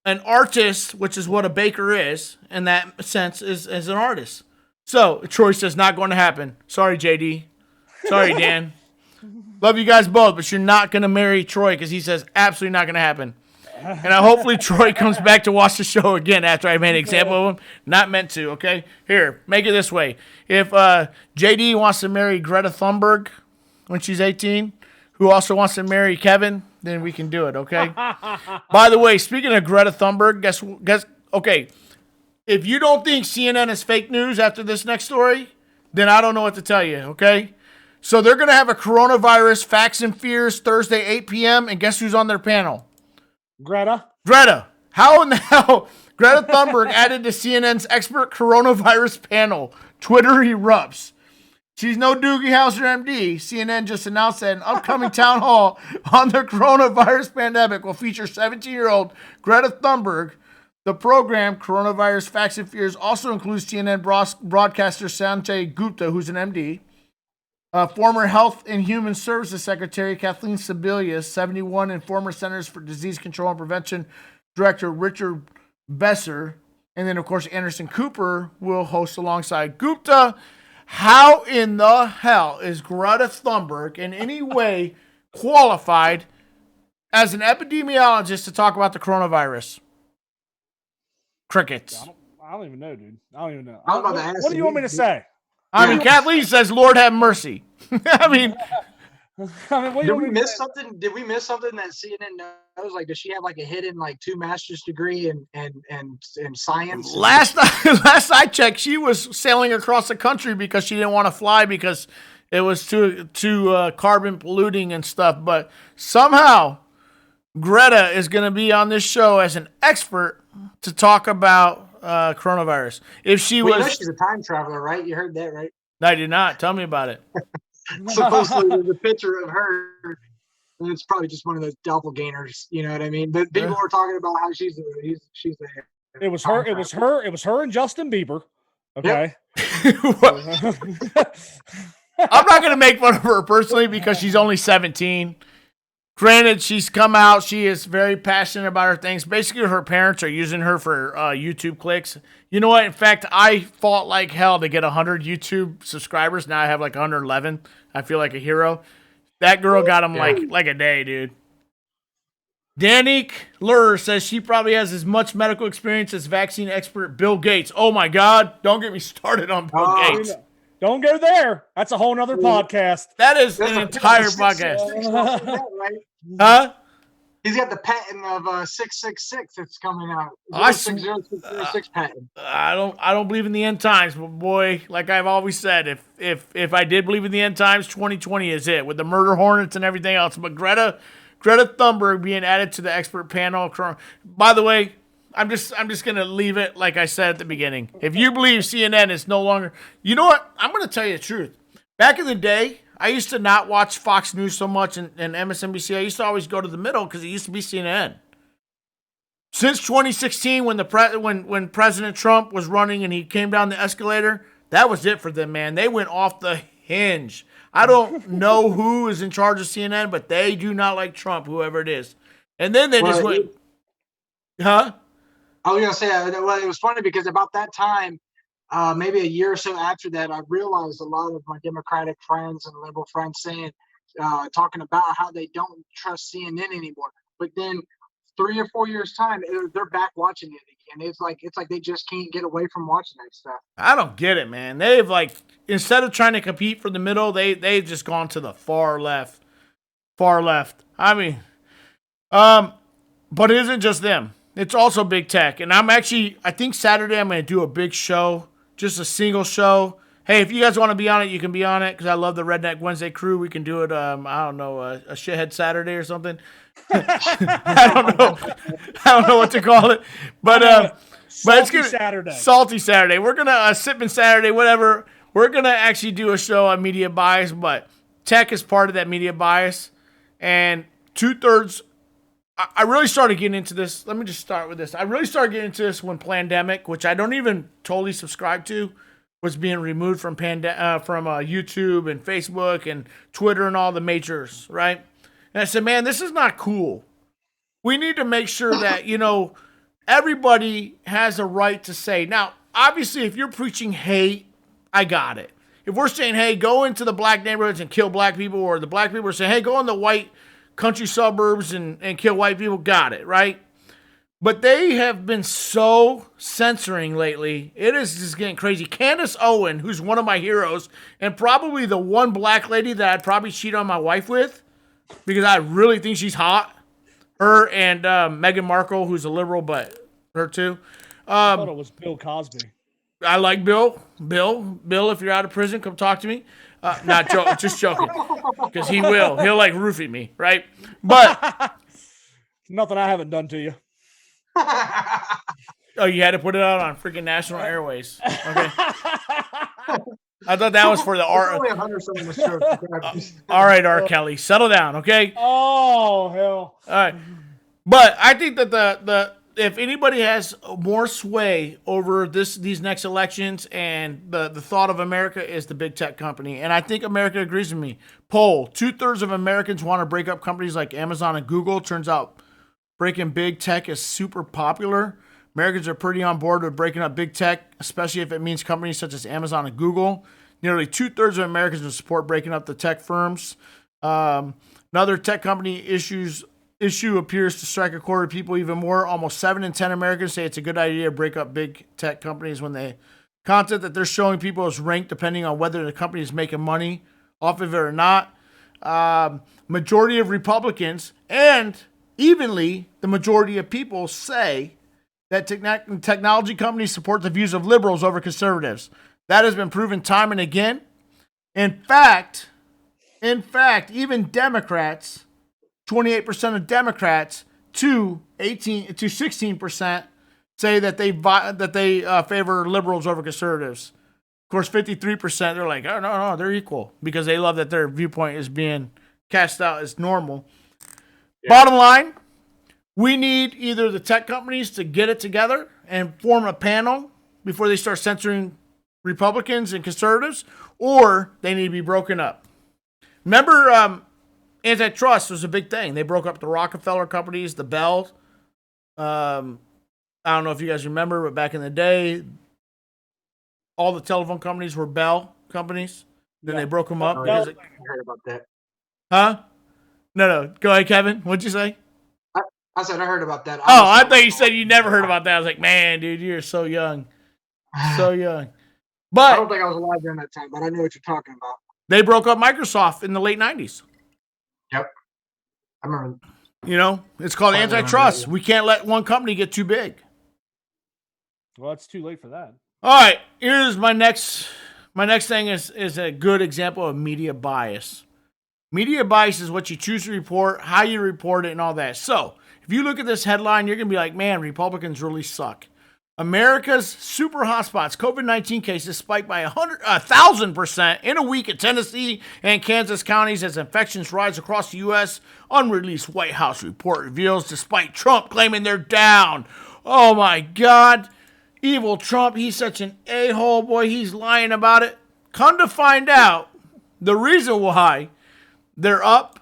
An artist, which is what a baker is, in that sense, is an artist. So, Troy says, not going to happen. Sorry, JD. Sorry, Dan. Love you guys both, but you're not going to marry Troy because he says absolutely not going to happen. And hopefully Troy comes back to watch the show again after I made an example of him. Not meant to, okay? Here, make it this way. If JD wants to marry Greta Thunberg when she's 18, who also wants to marry Kevin, then we can do it, okay? By the way, speaking of Greta Thunberg, guess, okay, if you don't think CNN is fake news after this next story, then I don't know what to tell you, okay? So they're going to have a coronavirus facts and fears Thursday, 8 p.m., and guess who's on their panel? Greta. How in the hell Greta Thunberg added to CNN's expert coronavirus panel? Twitter erupts. She's no Doogie Howser MD. CNN just announced that an upcoming town hall on the coronavirus pandemic will feature 17-year-old Greta Thunberg. The program, Coronavirus Facts and Fears, also includes CNN broadcaster Sanjay Gupta, who's an MD, former Health and Human Services Secretary Kathleen Sebelius, 71, and former Centers for Disease Control and Prevention Director Richard Besser, and then, of course, Anderson Cooper will host alongside Gupta. How in the hell is Greta Thunberg in any way qualified as an epidemiologist to talk about the coronavirus? Crickets. I don't even know, dude. I don't even know. I was about to ask What do you want me to say? I mean, Kathleen says, Lord have mercy. I mean, what do Did you we want me to miss say? something? Did we miss something that CNN knows? Like, does she have like a hidden like 2 master's degree in science? last I checked, she was sailing across the country because she didn't want to fly because it was too carbon polluting and stuff. But somehow, Greta is going to be on this show as an expert to talk about coronavirus. If she Well, was, you know she's a time traveler, right? You heard that, right? I did not. Tell me about it. Supposedly, there's a picture of her. And it's probably just one of those doppelgangers. You know what I mean? But people were talking about how she's a. It was her. It was her. It was her and Justin Bieber. Okay. I'm not going to make fun of her personally because she's only 17. Granted, she's come out. She is very passionate about her things. Basically, her parents are using her for YouTube clicks. You know what? In fact, I fought like hell to get 100 YouTube subscribers. Now I have like 111. I feel like a hero. That girl got them like a day, dude. Danique Lur says she probably has as much medical experience as vaccine expert Bill Gates. Oh, my God. Don't get me started on Bill Gates. Don't go there. That's a whole nother podcast. That is an entire podcast. Right? Huh? He's got the patent of 666 that's coming out. I 60606 patent. I don't believe in the end times, but boy, like I've always said, if I did believe in the end times, 2020 is it with the murder hornets and everything else. But Greta Thunberg being added to the expert panel. By the way, I'm just gonna leave it like I said at the beginning. If you believe CNN is no longer, you know what? I'm gonna tell you the truth. Back in the day, I used to not watch Fox News so much and MSNBC. I used to always go to the middle because it used to be CNN. Since 2016, when President Trump was running and he came down the escalator, that was it for them, man. They went off the hinge. I don't know who is in charge of CNN, but they do not like Trump, whoever it is. And then they just went, huh? I was gonna say, well, it was funny because about that time, maybe a year or so after that, I realized a lot of my Democratic friends and liberal friends talking about how they don't trust CNN anymore. But then 3 or 4 years time, they're back watching it again. It's like they just can't get away from watching that stuff. I don't get it, man. They've instead of trying to compete for the middle, they've just gone to the far left. I mean, but it isn't just them. It's also big tech. And I think Saturday I'm going to do a big show, just a single show. Hey, if you guys want to be on it, you can be on it because I love the Redneck Wednesday crew. We can do it, a shithead Saturday or something. I don't know what to call it. But it's gonna, Saturday. Salty Saturday. We're going to, sipping Saturday, whatever. We're going to actually do a show on media bias, but tech is part of that media bias, and 2/3. I really started getting into this. Let me just start with this. I really started getting into this when Plandemic, which I don't even totally subscribe to, was being removed from YouTube and Facebook and Twitter and all the majors, right? And I said, man, this is not cool. We need to make sure that, everybody has a right to say. Now, obviously, if you're preaching hate, I got it. If we're saying, hey, go into the black neighborhoods and kill black people, or the black people are saying, hey, go in the white country suburbs and kill white people, got it, right? But they have been so censoring lately. It is just getting crazy. Candace Owen, who's one of my heroes, and probably the one black lady that I'd probably cheat on my wife with, because I really think she's hot. Her and Meghan Markle, who's a liberal, but her too. I thought it was Bill Cosby. I like Bill. Bill, if you're out of prison, come talk to me. Just joking. Because he will. He'll like roofie me, right? But Nothing I haven't done to you. oh, you had to put it out on freaking National Airways. Okay. I thought that was for the R. Only 100 was true. All right, R. Kelly, settle down, okay? Oh hell! All right, but I think that the if anybody has more sway over these next elections, and the thought of America, is the big tech company, and I think America agrees with me. Poll: 2/3 of Americans want to break up companies like Amazon and Google. Turns out breaking big tech is super popular. Americans are pretty on board with breaking up big tech, especially if it means companies such as Amazon and Google. Nearly 2/3 of Americans will support breaking up the tech firms. Another tech company issue appears to strike a chord with people even more. Almost 7 in 10 Americans say it's a good idea to break up big tech companies when the content that they're showing people is ranked depending on whether the company is making money off of it or not. Majority of Republicans and evenly the majority of people say that technology companies support the views of liberals over conservatives. That has been proven time and again. In fact, even Democrats, 28% of Democrats to 16% say that they favor liberals over conservatives. Of course, 53% they're like, oh no, they're equal, because they love that their viewpoint is being cast out as normal. Yeah. Bottom line, we need either the tech companies to get it together and form a panel before they start censoring Republicans and conservatives, or they need to be broken up. Remember, antitrust was a big thing. They broke up the Rockefeller companies, the Bell. I don't know if you guys remember, but back in the day, all the telephone companies were Bell companies. Then they broke them up. I heard about that. Huh? No. Go ahead, Kevin. What'd you say? I said I heard about that. I thought you said you never heard about that. I was like, man, dude, you're so young. So young. But I don't think I was alive during that time, but I know what you're talking about. They broke up Microsoft in the late 90s. Yep. I remember. It's called antitrust. We can't let one company get too big. Well, it's too late for that. All right. Here's my next thing is a good example of media bias. Media bias is what you choose to report, how you report it, and all that. So, if you look at this headline, you're going to be like, man, Republicans really suck. America's super hotspots, COVID-19 cases spiked by 1,000% in a week in Tennessee and Kansas counties as infections rise across the U.S. Unreleased White House report reveals, despite Trump claiming they're down. Oh my God. Evil Trump. He's such an a-hole, boy. He's lying about it. Come to find out, the reason why they're up.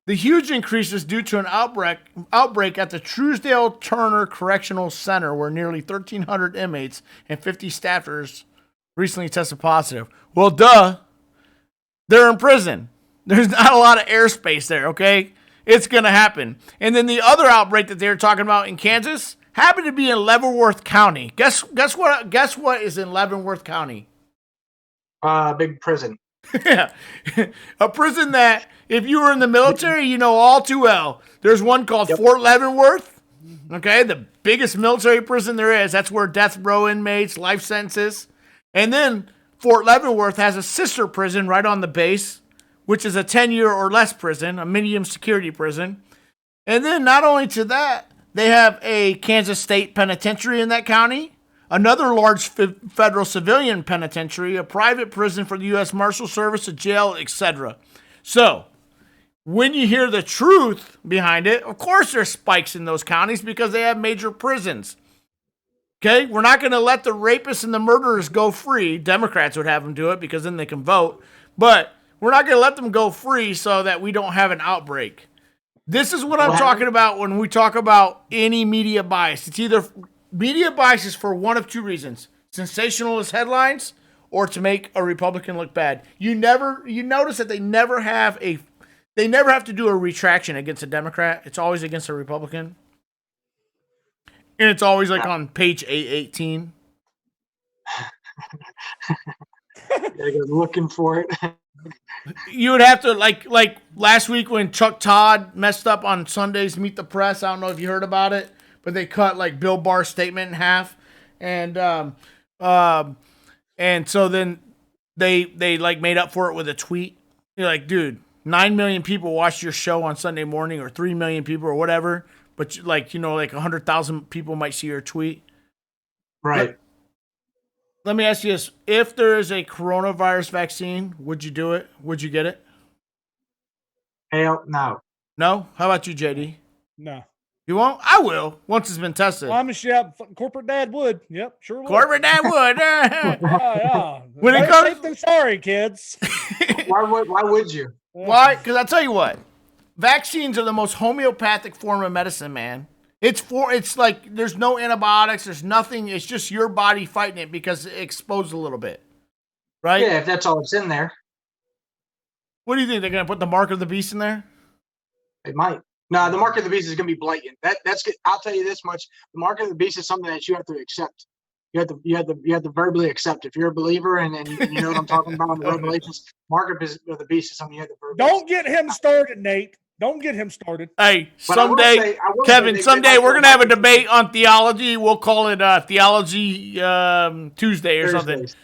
The huge increase is due to an outbreak at the Truesdale Turner Correctional Center, where nearly 1,300 inmates and 50 staffers recently tested positive. Well, duh. They're in prison. There's not a lot of airspace there, okay? It's going to happen. And then the other outbreak that they were talking about in Kansas happened to be in Leavenworth County. Guess what is in Leavenworth County? Big prison. Yeah. A prison that, if you were in the military, you know all too well. There's one called Fort Leavenworth. Okay, the biggest military prison there is. That's where death row inmates, life sentences. And then Fort Leavenworth has a sister prison right on the base, which is a 10-year or less prison, a medium security prison. And then not only to that, they have a Kansas State Penitentiary in that county, another large federal civilian penitentiary, a private prison for the U.S. Marshal Service, a jail, etc. So when you hear the truth behind it, of course there's spikes in those counties because they have major prisons. Okay, we're not going to let the rapists and the murderers go free. Democrats would have them do it because then they can vote. But we're not going to let them go free so that we don't have an outbreak. This is what I'm talking about when we talk about any media bias. It's either media bias is for one of two reasons: sensationalist headlines or to make a Republican look bad. You notice that they never have to do a retraction against a Democrat. It's always against a Republican. And it's always like on page 818. Gotta go looking for it. You would have to like last week when Chuck Todd messed up on Sunday's Meet the Press. I don't know if you heard about it, but they cut like Bill Barr's statement in half, and so then they like made up for it with a tweet. You're like, dude, 9 million people watched your show on Sunday morning, or 3 million people, or whatever. But like 100,000 people might see your tweet. Right. Let me ask you this. If there is a coronavirus vaccine, would you do it? Would you get it? Hell no. No? How about you, JD? No. You won't? I will, once it's been tested. Promise you, corporate dad would. Yep, sure would. Corporate dad would. Yeah. When it Better comes- safe than sorry, kids. Why would you? Why? Because I'll tell you what. Vaccines are the most homeopathic form of medicine, man. It's like there's no antibiotics, there's nothing. It's just your body fighting it because it's exposed a little bit. Right? Yeah, if that's all it's in there. What do you think? They're going to put the mark of the beast in there? It might. No, the mark of the beast is going to be blatant. That's good. I'll tell you this much: the mark of the beast is something that you have to accept. You have to verbally accept. If you're a believer and you know what I'm talking about in the Revelations, mark of the beast is something you have to verbally. Don't get him started, Nate. Don't get him started. Hey, But I will someday, say Kevin, they someday might we're go going to have a back to debate on theology. We'll call it Theology Tuesday or something. Thursdays.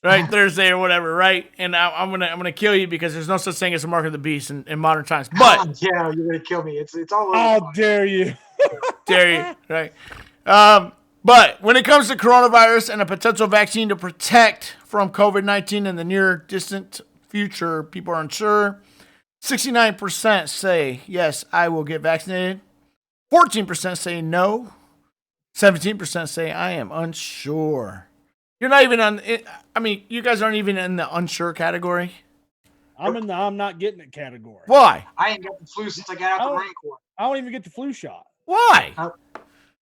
Right? Thursday or whatever, right? And I'm gonna kill you because there's no such thing as a mark of the beast in modern times. But Yeah, you're gonna kill me. It's all over. How dare you? dare you, right? But when it comes to coronavirus and a potential vaccine to protect from COVID-19 in the near distant future, people are unsure. 69% say, yes, I will get vaccinated. 14% say no. 17% say, I am unsure. You're not even on it. I mean, you guys aren't even in the unsure category. I'm in the I'm not getting it category. Why? I ain't got the flu since I got out the Marine Corps. I don't even get the flu shot. Why?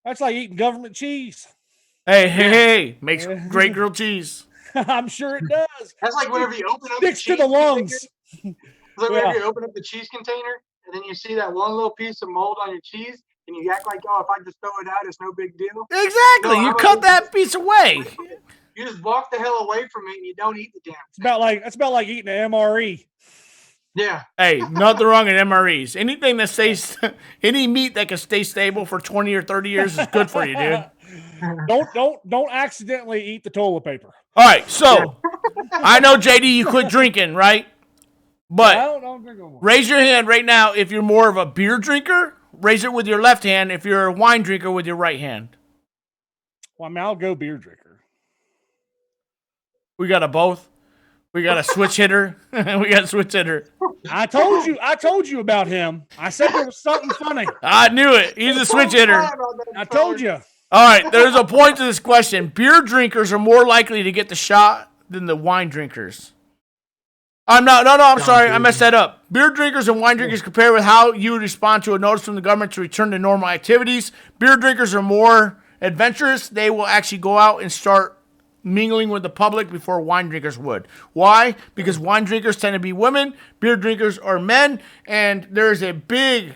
That's like eating government cheese. Hey, makes great grilled cheese. I'm sure it does. That's like whenever you open up Sticks the to the cheese lungs. container. It's like whenever Yeah. you open up the cheese container and then you see that one little piece of mold on your cheese and you act like, oh, if I just throw it out, it's no big deal. Exactly. No, You I'm cut a- that piece away. You just walk the hell away from it and you don't eat the damn. That's about like eating an MRE. Yeah. Hey, nothing wrong in MREs. Anything that stays, any meat that can stay stable for 20 or 30 years is good for you, dude. Don't accidentally eat the toilet paper. All right, so I know, JD, you quit drinking, right? I But don't drink no more. raise your hand right now if you're more of a beer drinker. Raise it with your left hand if you're a wine drinker with your right hand. Well, I mean, I'll go beer drinker. We got a both. We got a switch hitter. We got a switch hitter. I told you about him. I said there was something funny. I knew it. He's a switch hitter. I told you. All right, there's a point to this question. Beer drinkers are more likely to get the shot than the wine drinkers. I'm sorry. I messed that up. Beer drinkers and wine drinkers compare with how you would respond to a notice from the government to return to normal activities. Beer drinkers are more adventurous. They will actually go out and start mingling with the public before wine drinkers would. Why? Because wine drinkers tend to be women, beer drinkers are men, and there's a big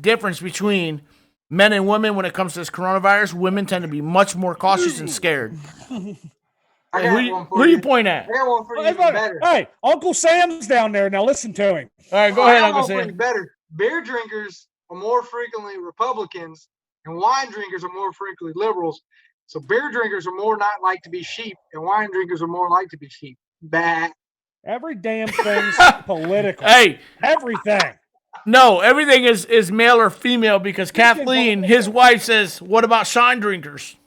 difference between men and women when it comes to this coronavirus. Women tend to be much more cautious and scared. I Hey, got who one for you you. point at? I got one for you Hey, even better. hey, Uncle Sam's down there. Now listen to him. All right, go I ahead, got Uncle one for you Sam. better. Beer drinkers are more frequently Republicans, and wine drinkers are more frequently liberals. So beer drinkers are more not like to be sheep, and wine drinkers are more like to be sheep. Bah. Every damn thing's political. Hey, Everything. no, everything is male or female because Kathleen, his wife, says, "What about shine drinkers?"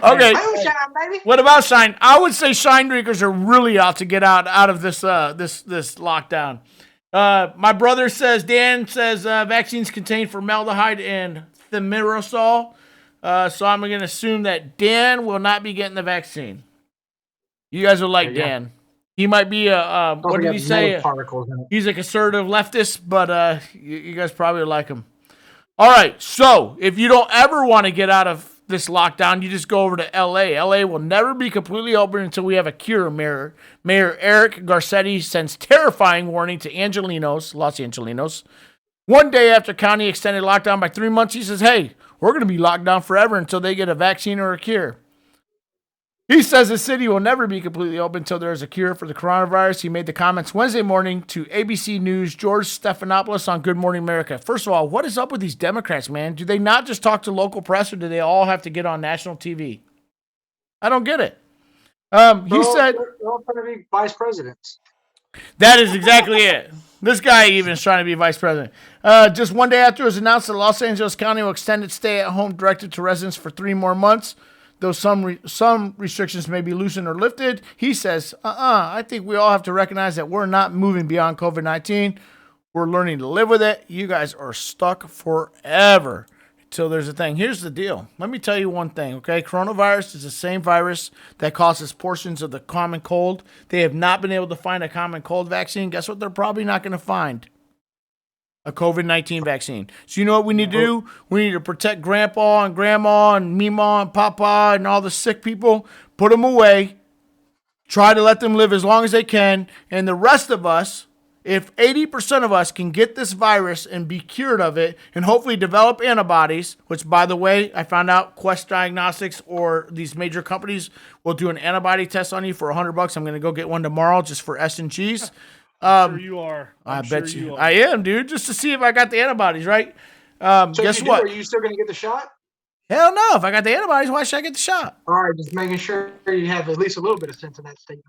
Okay. Moonshine, baby. What about Shine? I would say Shine drinkers are really out to get out of this this lockdown. My brother says, Dan says vaccines contain formaldehyde and thimerosal. So I'm going to assume that Dan will not be getting the vaccine. You guys will like Dan. He might be what did he say? He's a conservative leftist, but you guys probably like him. All right, so if you don't ever want to get out of this lockdown, you just go over to L.A. L.A. will never be completely open until we have a cure. Mayor Eric Garcetti sends terrifying warning to Los Angelinos. One day after county extended lockdown by 3 months, he says, hey, we're going to be locked down forever until they get a vaccine or a cure. He says the city will never be completely open until there is a cure for the coronavirus. He made the comments Wednesday morning to ABC News' George Stephanopoulos on Good Morning America. First of all, what is up with these Democrats, man? Do they not just talk to local press, or do they all have to get on national TV? I don't get it. He said they're all trying to be vice presidents. that is exactly it. This guy even is trying to be vice president. Just one day after it was announced that Los Angeles County will extend its stay-at-home directive to residents for 3 more months, though some restrictions may be loosened or lifted, he says, I think we all have to recognize that we're not moving beyond COVID-19. We're learning to live with it. You guys are stuck forever until there's a thing. Here's the deal. Let me tell you one thing, okay? Coronavirus is the same virus that causes portions of the common cold. They have not been able to find a common cold vaccine. Guess what they're probably not going to find? A COVID-19 vaccine. So you know what we need to do? We need to protect grandpa and grandma and Mima and papa and all the sick people. Put them away. Try to let them live as long as they can. And the rest of us, if 80% of us can get this virus and be cured of it and hopefully develop antibodies, which, by the way, I found out Quest Diagnostics or these major companies will do an antibody test on you for $100. I'm going to go get one tomorrow just for S and G's. Sure you are. I bet you. I am, dude, just to see if I got the antibodies, right? So guess what? Are you still going to get the shot? Hell no. If I got the antibodies, why should I get the shot? All right, just making sure you have at least a little bit of sense in that statement.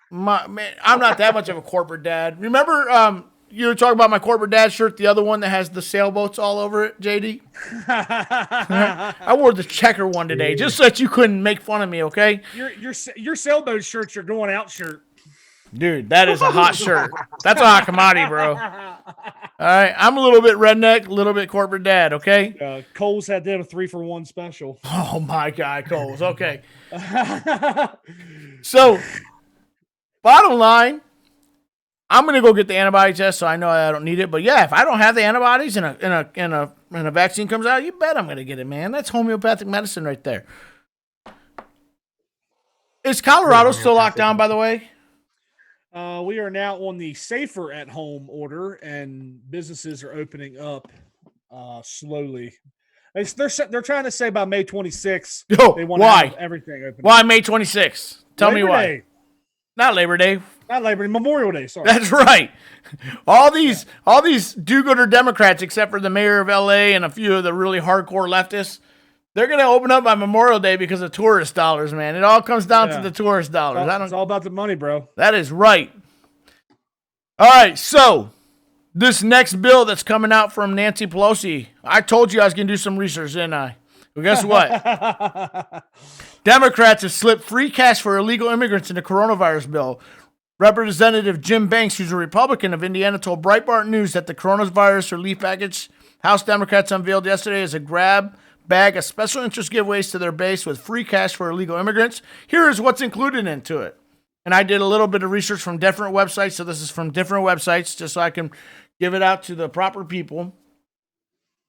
Man, I'm not that much of a corporate dad. Remember you were talking about my corporate dad shirt, the other one that has the sailboats all over it, JD? I wore the checker one today just so that you couldn't make fun of me, okay? Your sailboat shirt's your going out shirt. Dude, that is a hot shirt. That's a hot commodity, bro. All right, I'm a little bit redneck, a little bit corporate dad, okay? Kohl's had them a 3-for-1 special. Oh, my God, Kohl's. Okay. So, bottom line, I'm going to go get the antibody test so I know I don't need it. But, yeah, if I don't have the antibodies and a vaccine comes out, you bet I'm going to get it, man. That's homeopathic medicine right there. Is Colorado still locked down, by the way? We are now on the safer at home order, and businesses are opening up slowly. They're trying to say by May 26th they want to have everything open. Why May 26th? Tell me why. Day. Not Labor Day. Not Labor Day. Memorial Day. Sorry. That's right. All these do-gooder Democrats, except for the mayor of LA and a few of the really hardcore leftists, they're going to open up by Memorial Day because of tourist dollars, man. It all comes down to the tourist dollars. It's all about the money, bro. That is right. All right, so this next bill that's coming out from Nancy Pelosi, I told you I was going to do some research, didn't I? Well, guess what? Democrats have slipped free cash for illegal immigrants in the coronavirus bill. Representative Jim Banks, who's a Republican of Indiana, told Breitbart News that the coronavirus relief package House Democrats unveiled yesterday is a grab bag of special interest giveaways to their base with free cash for illegal immigrants. Here is what's included into it. And I did a little bit of research from different websites, so this is from different websites just so I can give it out to the proper people.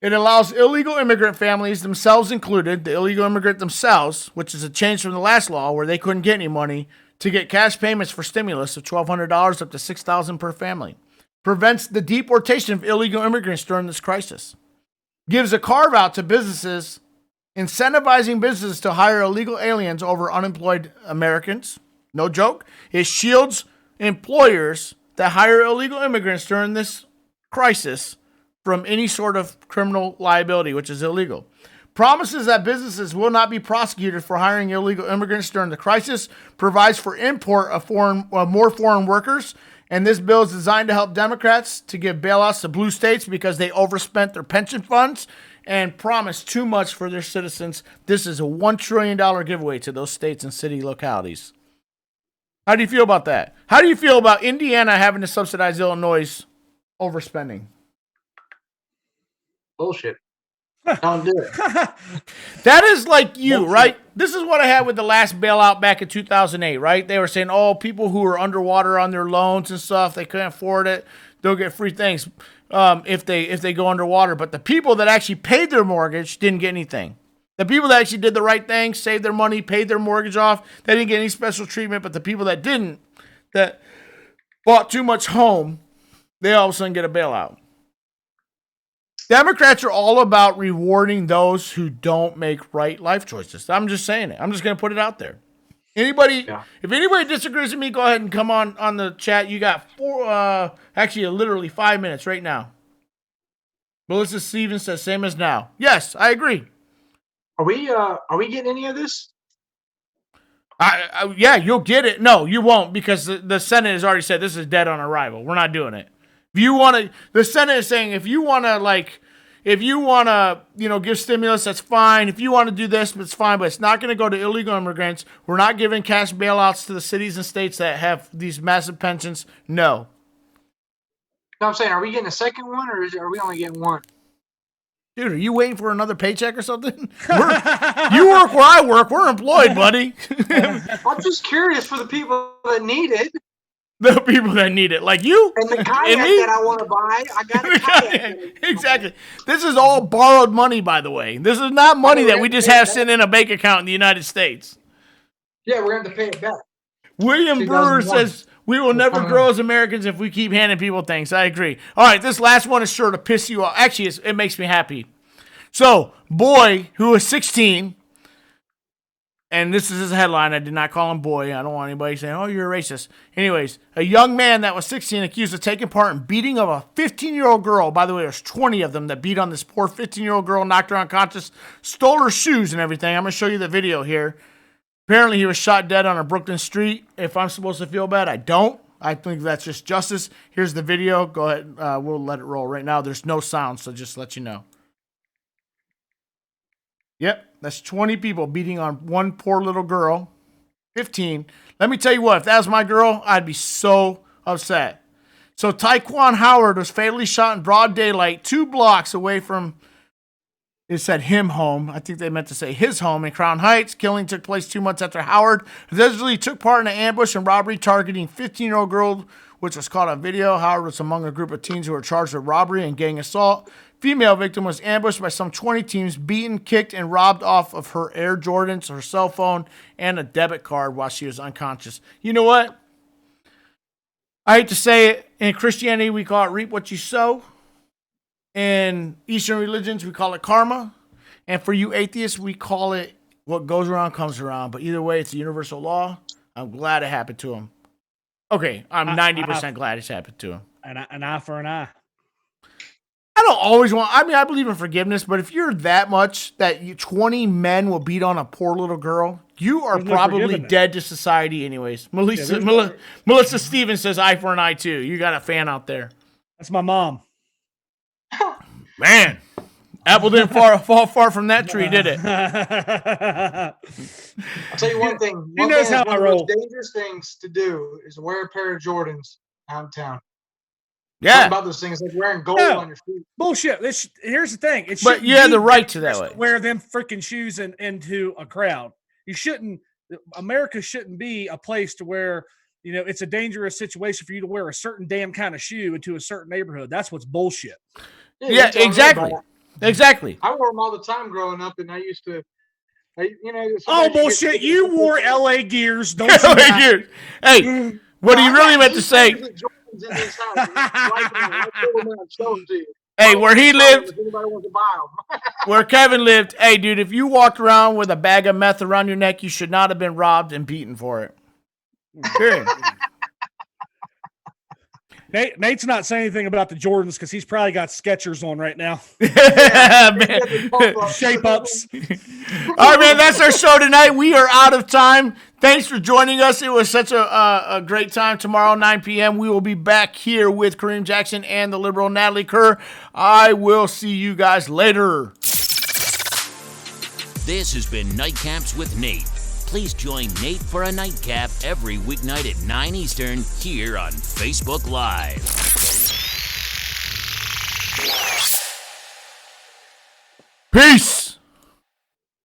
It allows illegal immigrant families, themselves included, the illegal immigrant themselves, which is a change from the last law where they couldn't get any money, to get cash payments for stimulus of $1,200 up to $6,000 per family. Prevents the deportation of illegal immigrants during this crisis. Gives a carve-out to businesses, incentivizing businesses to hire illegal aliens over unemployed Americans. No joke. It shields employers that hire illegal immigrants during this crisis from any sort of criminal liability, which is illegal. Promises that businesses will not be prosecuted for hiring illegal immigrants during the crisis. Provides for import of more foreign workers. And this bill is designed to help Democrats to give bailouts to blue states because they overspent their pension funds and promise too much for their citizens. This is a $1 trillion giveaway to those states and city localities. How do you feel about that? How do you feel about Indiana having to subsidize Illinois' overspending? Bullshit. Don't do it. That is like you, right? This is what I had with the last bailout back in 2008, right? They were saying, oh, people who are underwater on their loans and stuff, they couldn't afford it, they'll get free things if they go underwater. But the people that actually paid their mortgage didn't get anything. The people that actually did the right thing, saved their money, paid their mortgage off, they didn't get any special treatment. But the people that didn't, that bought too much home, they all of a sudden get a bailout. Democrats are all about rewarding those who don't make right life choices. I'm just saying it. I'm just going to put it out there. If anybody disagrees with me, go ahead and come on the chat. You got literally 5 minutes right now. Melissa Stevens says, same as now. Yes, I agree. Are we getting any of this? Yeah, you'll get it. No, you won't, because the Senate has already said this is dead on arrival. We're not doing it. If you want to, the Senate is saying if you want to, give stimulus, that's fine. If you want to do this, it's fine, but it's not going to go to illegal immigrants. We're not giving cash bailouts to the cities and states that have these massive pensions. No. No, I'm saying, are we getting a second one, or are we only getting one? Dude, are you waiting for another paycheck or something? You work where I work. We're employed, buddy. I'm just curious for the people that need it. The people that need it, like you and the kayak that I want to buy, I got a kayak. Exactly. This is all borrowed money, by the way. This is not money that we just have sitting in a bank account in the United States. Yeah, we're going to pay it back. William Brewer says, we will never grow as Americans if we keep handing people things. I agree. All right, this last one is sure to piss you off. Actually, it makes me happy. So, boy who is 16... and this is his headline. I did not call him boy. I don't want anybody saying, oh, you're a racist. Anyways, a young man that was 16 accused of taking part in beating of a 15-year-old girl. By the way, there's 20 of them that beat on this poor 15-year-old girl, knocked her unconscious, stole her shoes and everything. I'm going to show you the video here. Apparently, he was shot dead on a Brooklyn street. If I'm supposed to feel bad, I don't. I think that's just justice. Here's the video. Go ahead. We'll let it roll right now. There's no sound, so just let you know. Yep, that's 20 people beating on one poor little girl, 15. Let me tell you what, if that was my girl, I'd be so upset. So Tyquan Howard was fatally shot in broad daylight 2 blocks away from, it said him home. I think they meant to say his home in Crown Heights. Killing took place 2 months after Howard allegedly took part in an ambush and robbery targeting 15-year-old girl, which was caught on video. Howard was among a group of teens who were charged with robbery and gang assault. Female victim was ambushed by some 20 teens, beaten, kicked, and robbed off of her Air Jordans, her cell phone, and a debit card while she was unconscious. You know what? I hate to say it. In Christianity, we call it reap what you sow. In Eastern religions, we call it karma. And for you atheists, we call it what goes around comes around. But either way, it's a universal law. I'm glad it happened to him. Okay, I'm 90% glad it's happened to him. An eye for an eye. I don't always I believe in forgiveness, but if you're that much that 20 men will beat on a poor little girl, you are probably dead to society anyways. Melissa Stevens says eye for an eye too. You got a fan out there. That's my mom. Man, apple didn't fall far from that tree, did it? I'll tell you one thing. He knows how I roll. One of the most dangerous things to do is wear a pair of Jordans out in town. Yeah. Talking about those things like wearing gold on your feet. Bullshit. Here's the thing. But you have the right to that way. Wear them freaking shoes into a crowd. You shouldn't. America shouldn't be a place to where it's a dangerous situation for you to wear a certain damn kind of shoe into a certain neighborhood. That's what's bullshit. Yeah, exactly. Exactly. I wore them all the time growing up, and I used to. Oh bullshit! You wore LA gears, don't you? LA gears. Hey, what he really meant to say. Hey, where he lived, where Kevin lived, hey, dude, if you walked around with a bag of meth around your neck, you should not have been robbed and beaten for it. Period. Nate's not saying anything about the Jordans because he's probably got Skechers on right now. Shape ups. All right, man, that's our show tonight. We are out of time. Thanks for joining us. It was such a great time. Tomorrow, 9 p.m., we will be back here with Kareem Jackson and the liberal Natalie Kerr. I will see you guys later. This has been Nightcaps with Nate. Please join Nate for a nightcap every weeknight at 9 Eastern here on Facebook Live. Peace.